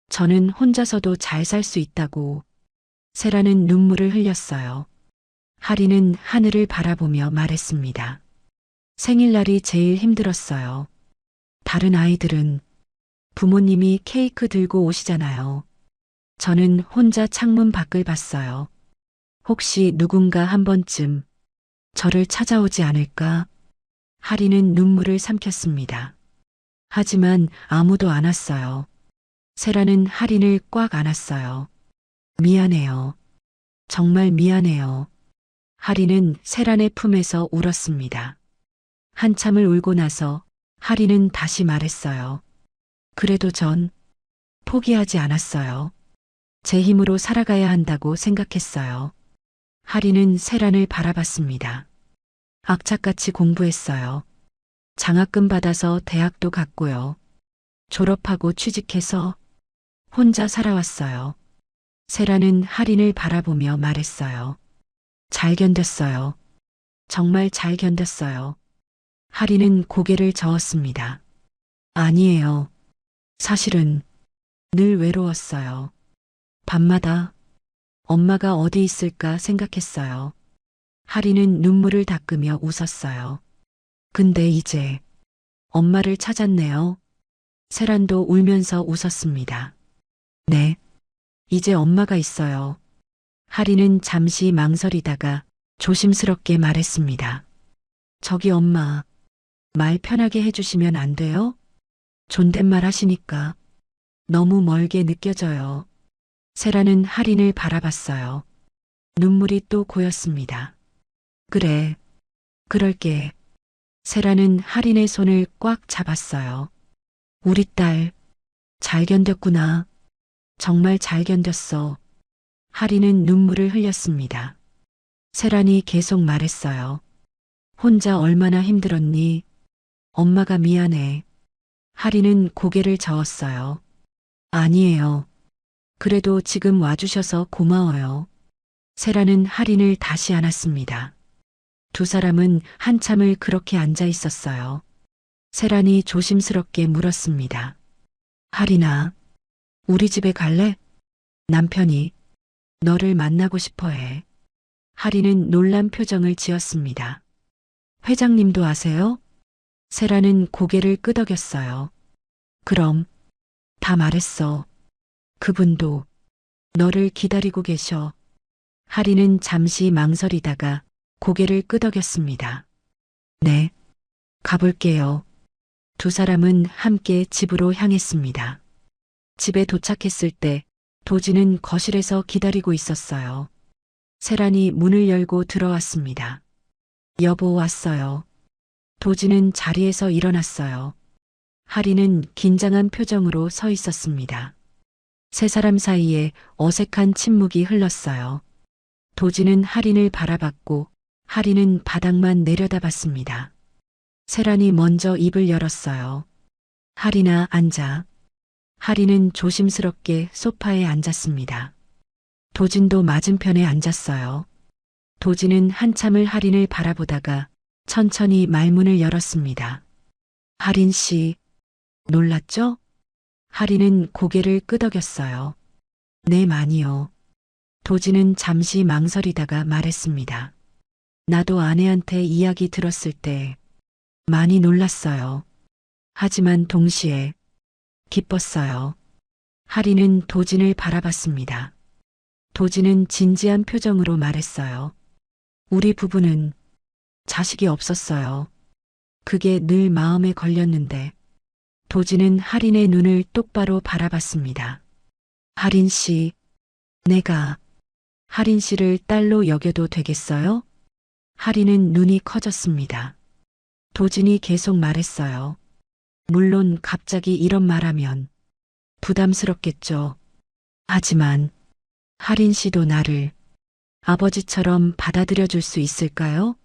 저는 혼자서도 잘 살 수 있다고. 세라는 눈물을 흘렸어요. 하린은 하늘을 바라보며 말했습니다. 생일날이 제일 힘들었어요. 다른 아이들은 부모님이 케이크 들고 오시잖아요. 저는 혼자 창문 밖을 봤어요. 혹시 누군가 한 번쯤 저를 찾아오지 않을까? 하린은 눈물을 삼켰습니다. 하지만 아무도 안 왔어요. 세라는 하린을 꽉 안았어요. 미안해요. 정말 미안해요. 하린은 세란의 품에서 울었습니다. 한참을 울고 나서 하린은 다시 말했어요. 그래도 전 포기하지 않았어요. 제 힘으로 살아가야 한다고 생각했어요. 하린은 세란을 바라봤습니다. 악착같이 공부했어요. 장학금 받아서 대학도 갔고요. 졸업하고 취직해서 혼자 살아왔어요. 세라는 할인을 바라보며 말했어요. 잘 견뎠어요. 정말 잘 견뎠어요. 할인은 고개를 저었습니다. 아니에요. 사실은 늘 외로웠어요. 밤마다 엄마가 어디 있을까 생각했어요. 할인은 눈물을 닦으며 웃었어요. 근데 이제 엄마를 찾았네요. 세란도 울면서 웃었습니다. 네. 이제 엄마가 있어요. 할인은 잠시 망설이다가 조심스럽게 말했습니다. 저기 엄마, 말 편하게 해주시면 안 돼요? 존댓말 하시니까 너무 멀게 느껴져요. 세라는 할인을 바라봤어요. 눈물이 또 고였습니다. 그래, 그럴게. 세라는 할인의 손을 꽉 잡았어요. 우리 딸, 잘 견뎠구나. 정말 잘 견뎠어. 할인은 눈물을 흘렸습니다. 세란이 계속 말했어요. 혼자 얼마나 힘들었니? 엄마가 미안해. 할인은 고개를 저었어요. 아니에요. 그래도 지금 와주셔서 고마워요. 세라는 할인을 다시 안았습니다. 두 사람은 한참을 그렇게 앉아 있었어요. 세란이 조심스럽게 물었습니다. 할인아, 우리 집에 갈래? 남편이 너를 만나고 싶어 해. 할인은 놀란 표정을 지었습니다. 회장님도 아세요? 세라는 고개를 끄덕였어요. 그럼 다 말했어. 그분도 너를 기다리고 계셔. 할인은 잠시 망설이다가 고개를 끄덕였습니다. 네, 가볼게요. 두 사람은 함께 집으로 향했습니다. 집에 도착했을 때 도지는 거실에서 기다리고 있었어요. 세란이 문을 열고 들어왔습니다. 여보 왔어요. 도지는 자리에서 일어났어요. 할인은 긴장한 표정으로 서 있었습니다. 세 사람 사이에 어색한 침묵이 흘렀어요. 도지는 할인을 바라봤고 할인은 바닥만 내려다봤습니다. 세란이 먼저 입을 열었어요. 할인아, 앉아. 할인은 조심스럽게 소파에 앉았습니다. 도진도 맞은편에 앉았어요. 도진은 한참을 할인을 바라보다가 천천히 말문을 열었습니다. 할인 씨, 놀랐죠? 할인은 고개를 끄덕였어요. 네, 많이요. 도진은 잠시 망설이다가 말했습니다. 나도 아내한테 이야기 들었을 때 많이 놀랐어요. 하지만 동시에 기뻤어요. 할인은 도진을 바라봤습니다. 도진은 진지한 표정으로 말했어요. 우리 부부는 자식이 없었어요. 그게 늘 마음에 걸렸는데 도진은 할인의 눈을 똑바로 바라봤습니다. 할인 씨, 내가 할인 씨를 딸로 여겨도 되겠어요? 할인은 눈이 커졌습니다. 도진이 계속 말했어요. 물론 갑자기 이런 말하면 부담스럽겠죠. 하지만 할인 씨도 나를 아버지처럼 받아들여 줄 수 있을까요?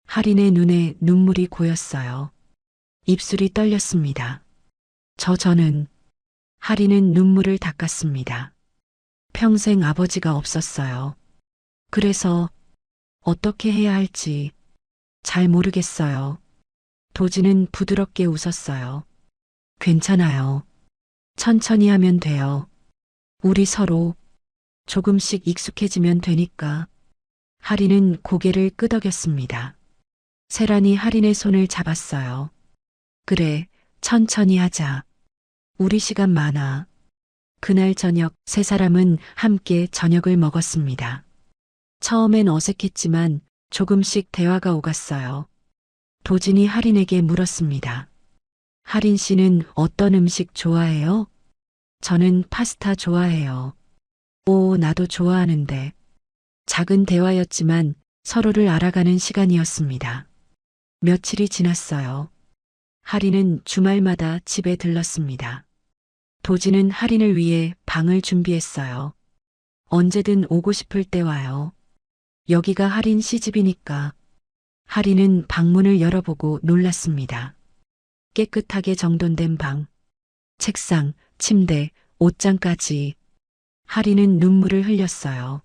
할인의 눈에 눈물이 고였어요. 입술이 떨렸습니다. 저는 할인은 눈물을 닦았습니다. 평생 아버지가 없었어요. 그래서 어떻게 해야 할지 잘 모르겠어요. 도지는 부드럽게 웃었어요. 괜찮아요. 천천히 하면 돼요. 우리 서로 조금씩 익숙해지면 되니까. 할인은 고개를 끄덕였습니다. 세란이 할인의 손을 잡았어요. 그래, 천천히 하자. 우리 시간 많아. 그날 저녁 세 사람은 함께 저녁을 먹었습니다. 처음엔 어색했지만 조금씩 대화가 오갔어요. 도진이 할인에게 물었습니다. 할인 씨는 어떤 음식 좋아해요? 저는 파스타 좋아해요. 오, 나도 좋아하는데. 작은 대화였지만 서로를 알아가는 시간이었습니다. 며칠이 지났어요. 할인은 주말마다 집에 들렀습니다. 도진은 할인을 위해 방을 준비했어요. 언제든 오고 싶을 때 와요. 여기가 할인 씨 집이니까. 할인은 방문을 열어보고 놀랐습니다. 깨끗하게 정돈된 방. 책상, 침대, 옷장까지. 하리는 눈물을 흘렸어요.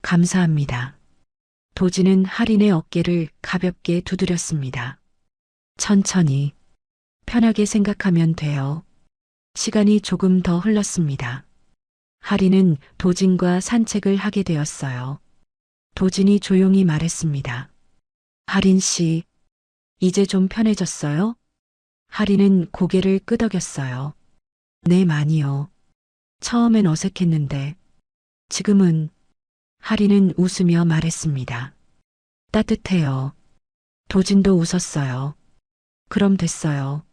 감사합니다. 도진은 하린의 어깨를 가볍게 두드렸습니다. 천천히, 편하게 생각하면 돼요. 시간이 조금 더 흘렀습니다. 하린은 도진과 산책을 하게 되었어요. 도진이 조용히 말했습니다. 하린 씨, 이제 좀 편해졌어요? 하린은 고개를 끄덕였어요. 네, 많이요. 처음엔 어색했는데, 지금은, 하린은 웃으며 말했습니다. 따뜻해요. 도진도 웃었어요. 그럼 됐어요.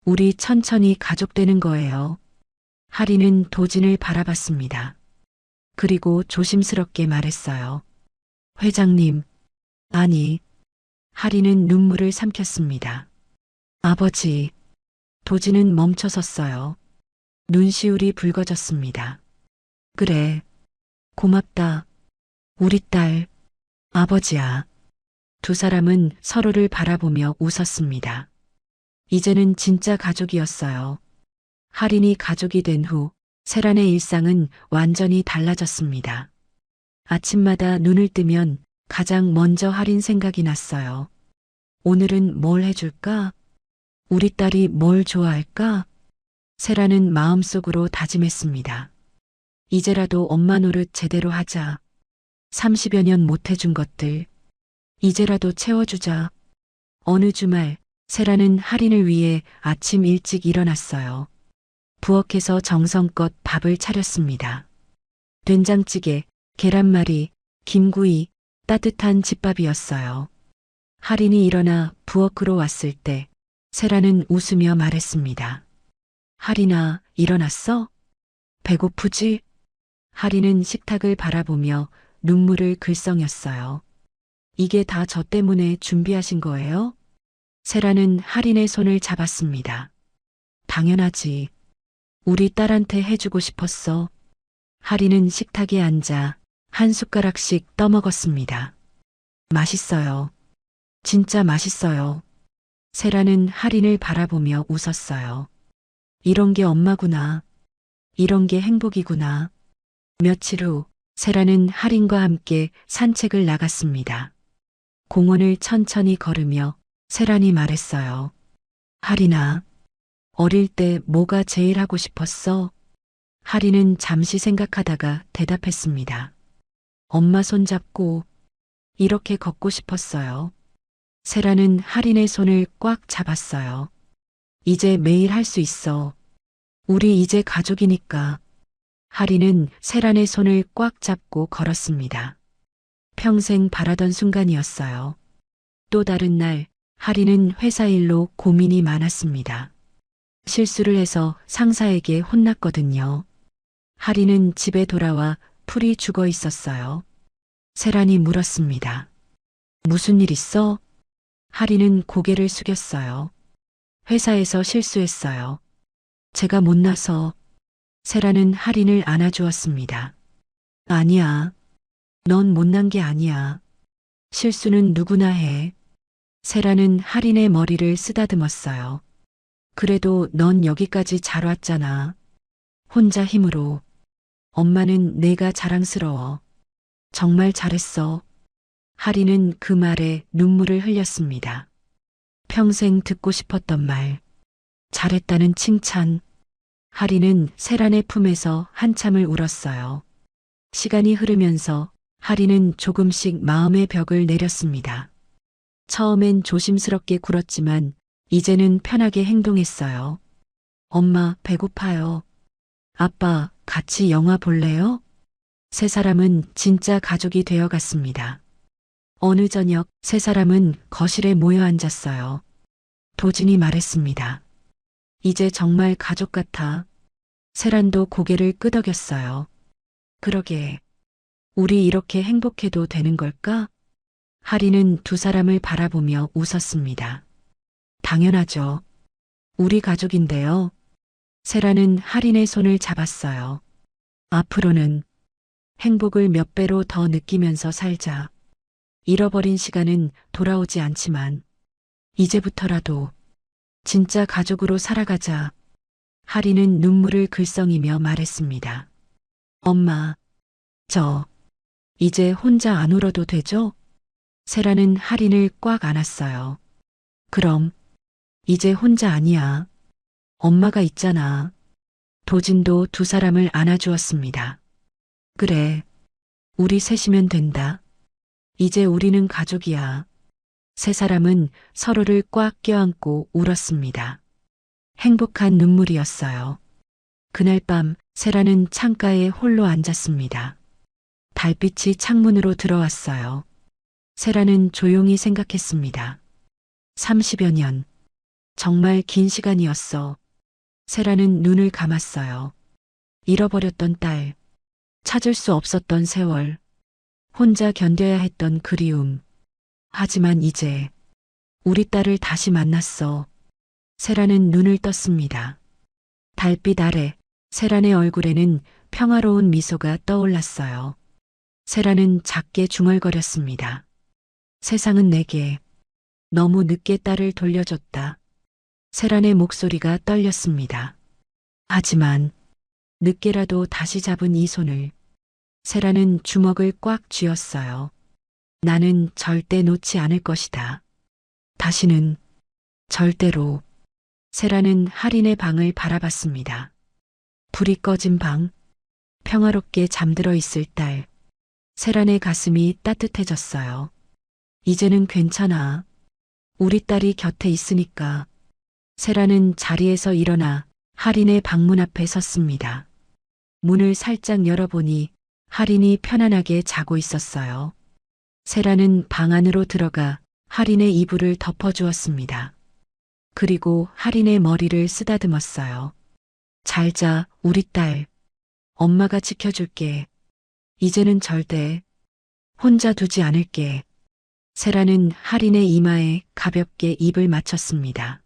우리 천천히 가족 되는 거예요. 하린은 도진을 바라봤습니다. 그리고 조심스럽게 말했어요. 회장님, 아니. 하린은 눈물을 삼켰습니다. 아버지. 도진은 멈춰섰어요. 눈시울이 붉어졌습니다. 그래. 고맙다. 우리 딸. 아버지야. 두 사람은 서로를 바라보며 웃었습니다. 이제는 진짜 가족이었어요. 하린이 가족이 된 후 세란의 일상은 완전히 달라졌습니다. 아침마다 눈을 뜨면 가장 먼저 하린 생각이 났어요. 오늘은 뭘 해줄까? 우리 딸이 뭘 좋아할까? 세란은 마음속으로 다짐했습니다. 이제라도 엄마 노릇 제대로 하자. 30여 년 못 해준 것들. 이제라도 채워주자. 어느 주말 세란은 하린을 위해 아침 일찍 일어났어요. 부엌에서 정성껏 밥을 차렸습니다. 된장찌개, 계란말이, 김구이, 따뜻한 집밥이었어요. 하린이 일어나 부엌으로 왔을 때 세란은 웃으며 말했습니다. 하린아, 일어났어? 배고프지? 하린은 식탁을 바라보며 눈물을 글썽였어요. 이게 다 저 때문에 준비하신 거예요? 세란은 하린의 손을 잡았습니다. 당연하지. 우리 딸한테 해주고 싶었어. 하린은 식탁에 앉아 한 숟가락씩 떠먹었습니다. 맛있어요. 진짜 맛있어요. 세란은 하린을 바라보며 웃었어요. 이런 게 엄마구나. 이런 게 행복이구나. 며칠 후 세란은 하린과 함께 산책을 나갔습니다. 공원을 천천히 걸으며 세란이 말했어요. 하린아, 어릴 때 뭐가 제일 하고 싶었어? 하린은 잠시 생각하다가 대답했습니다. 엄마 손잡고 이렇게 걷고 싶었어요. 세란은 하린의 손을 꽉 잡았어요. 이제 매일 할 수 있어. 우리 이제 가족이니까. 하린은 세란의 손을 꽉 잡고 걸었습니다. 평생 바라던 순간이었어요. 또 다른 날, 하린은 회사 일로 고민이 많았습니다. 실수를 해서 상사에게 혼났거든요. 하린은 집에 돌아와 풀이 죽어 있었어요. 세란이 물었습니다. 무슨 일 있어? 하린은 고개를 숙였어요. 회사에서 실수했어요. 제가 못나서. 세란은 하린을 안아주었습니다. 아니야. 넌 못난 게 아니야. 실수는 누구나 해. 세란은 하린의 머리를 쓰다듬었어요. 그래도 넌 여기까지 잘 왔잖아. 혼자 힘으로. 엄마는 내가 자랑스러워. 정말 잘했어. 하린은 그 말에 눈물을 흘렸습니다. 평생 듣고 싶었던 말. 잘했다는 칭찬. 하린은 세란의 품에서 한참을 울었어요. 시간이 흐르면서 하린은 조금씩 마음의 벽을 내렸습니다. 처음엔 조심스럽게 굴었지만 이제는 편하게 행동했어요. 엄마, 배고파요. 아빠, 같이 영화 볼래요? 세 사람은 진짜 가족이 되어 갔습니다. 어느 저녁 세 사람은 거실에 모여 앉았어요. 도진이 말했습니다. 이제 정말 가족 같아. 세란도 고개를 끄덕였어요. 그러게. 우리 이렇게 행복해도 되는 걸까? 하린은 두 사람을 바라보며 웃었습니다. 당연하죠. 우리 가족인데요. 세란은 하린의 손을 잡았어요. 앞으로는 행복을 몇 배로 더 느끼면서 살자. 잃어버린 시간은 돌아오지 않지만 이제부터라도 진짜 가족으로 살아가자. 하리는 눈물을 글썽이며 말했습니다. 엄마, 저 이제 혼자 안 울어도 되죠? 세라는 하린을 꽉 안았어요. 그럼 이제 혼자 아니야. 엄마가 있잖아. 도진도 두 사람을 안아주었습니다. 그래, 우리 셋이면 된다. 이제 우리는 가족이야. 세 사람은 서로를 꽉 껴안고 울었습니다. 행복한 눈물이었어요. 그날 밤 세라는 창가에 홀로 앉았습니다. 달빛이 창문으로 들어왔어요. 세라는 조용히 생각했습니다. 30여 년. 정말 긴 시간이었어. 세라는 눈을 감았어요. 잃어버렸던 딸, 찾을 수 없었던 세월, 혼자 견뎌야 했던 그리움. 하지만 이제 우리 딸을 다시 만났어. 세라는 눈을 떴습니다. 달빛 아래 세란의 얼굴에는 평화로운 미소가 떠올랐어요. 세라는 작게 중얼거렸습니다. 세상은 내게 너무 늦게 딸을 돌려줬다. 세란의 목소리가 떨렸습니다. 하지만 늦게라도 다시 잡은 이 손을 세라는 주먹을 꽉 쥐었어요. 나는 절대 놓지 않을 것이다. 다시는 절대로. 세라는 하린의 방을 바라봤습니다. 불이 꺼진 방, 평화롭게 잠들어 있을 딸. 세란의 가슴이 따뜻해졌어요. 이제는 괜찮아. 우리 딸이 곁에 있으니까. 세라는 자리에서 일어나 하린의 방문 앞에 섰습니다. 문을 살짝 열어보니 하린이 편안하게 자고 있었어요. 세라는 방 안으로 들어가 하린의 이불을 덮어주었습니다. 그리고 하린의 머리를 쓰다듬었어요. 잘 자, 우리 딸. 엄마가 지켜줄게. 이제는 절대 혼자 두지 않을게. 세라는 하린의 이마에 가볍게 입을 맞췄습니다.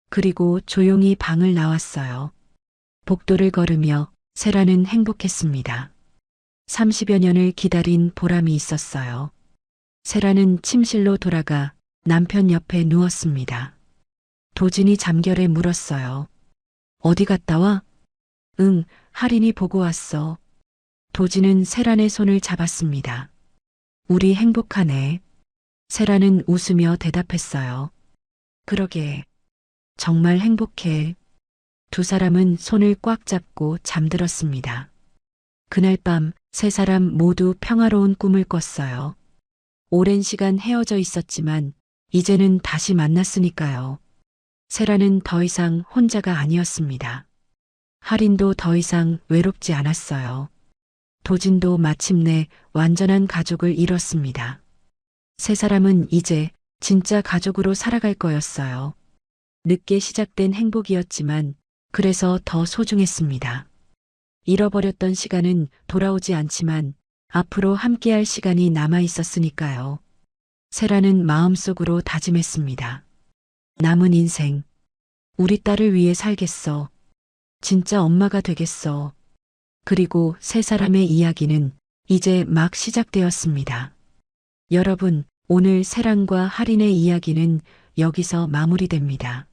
그리고 조용히 방을 나왔어요. 복도를 걸으며 세라는 행복했습니다. 30여 년을 기다린 보람이 있었어요. 세라는 침실로 돌아가 남편 옆에 누웠습니다. 도진이 잠결에 물었어요. 어디 갔다 와? 응, 하린이 보고 왔어. 도진은 세란의 손을 잡았습니다. 우리 행복하네. 세란은 웃으며 대답했어요. 그러게. 정말 행복해. 두 사람은 손을 꽉 잡고 잠들었습니다. 그날 밤 세 사람 모두 평화로운 꿈을 꿨어요. 오랜 시간 헤어져 있었지만 이제는 다시 만났으니까요. 세라는 더 이상 혼자가 아니었습니다. 하린도 더 이상 외롭지 않았어요. 도진도 마침내 완전한 가족을 이뤘습니다. 세 사람은 이제 진짜 가족으로 살아갈 거였어요. 늦게 시작된 행복이었지만 그래서 더 소중했습니다. 잃어버렸던 시간은 돌아오지 않지만 앞으로 함께할 시간이 남아 있었으니까요. 세라는 마음속으로 다짐했습니다. 남은 인생, 우리 딸을 위해 살겠어. 진짜 엄마가 되겠어. 그리고 세 사람의 이야기는 이제 막 시작되었습니다. 여러분, 오늘 세란과 하린의 이야기는 여기서 마무리됩니다.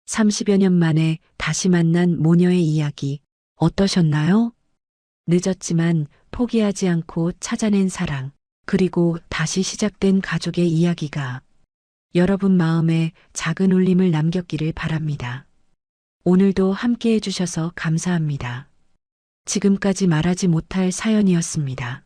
30여 년 만에 다시 만난 모녀의 이야기 어떠셨나요? 늦었지만 포기하지 않고 찾아낸 사랑, 그리고 다시 시작된 가족의 이야기가 여러분 마음에 작은 울림을 남겼기를 바랍니다. 오늘도 함께 해주셔서 감사합니다. 지금까지 말하지 못할 사연이었습니다.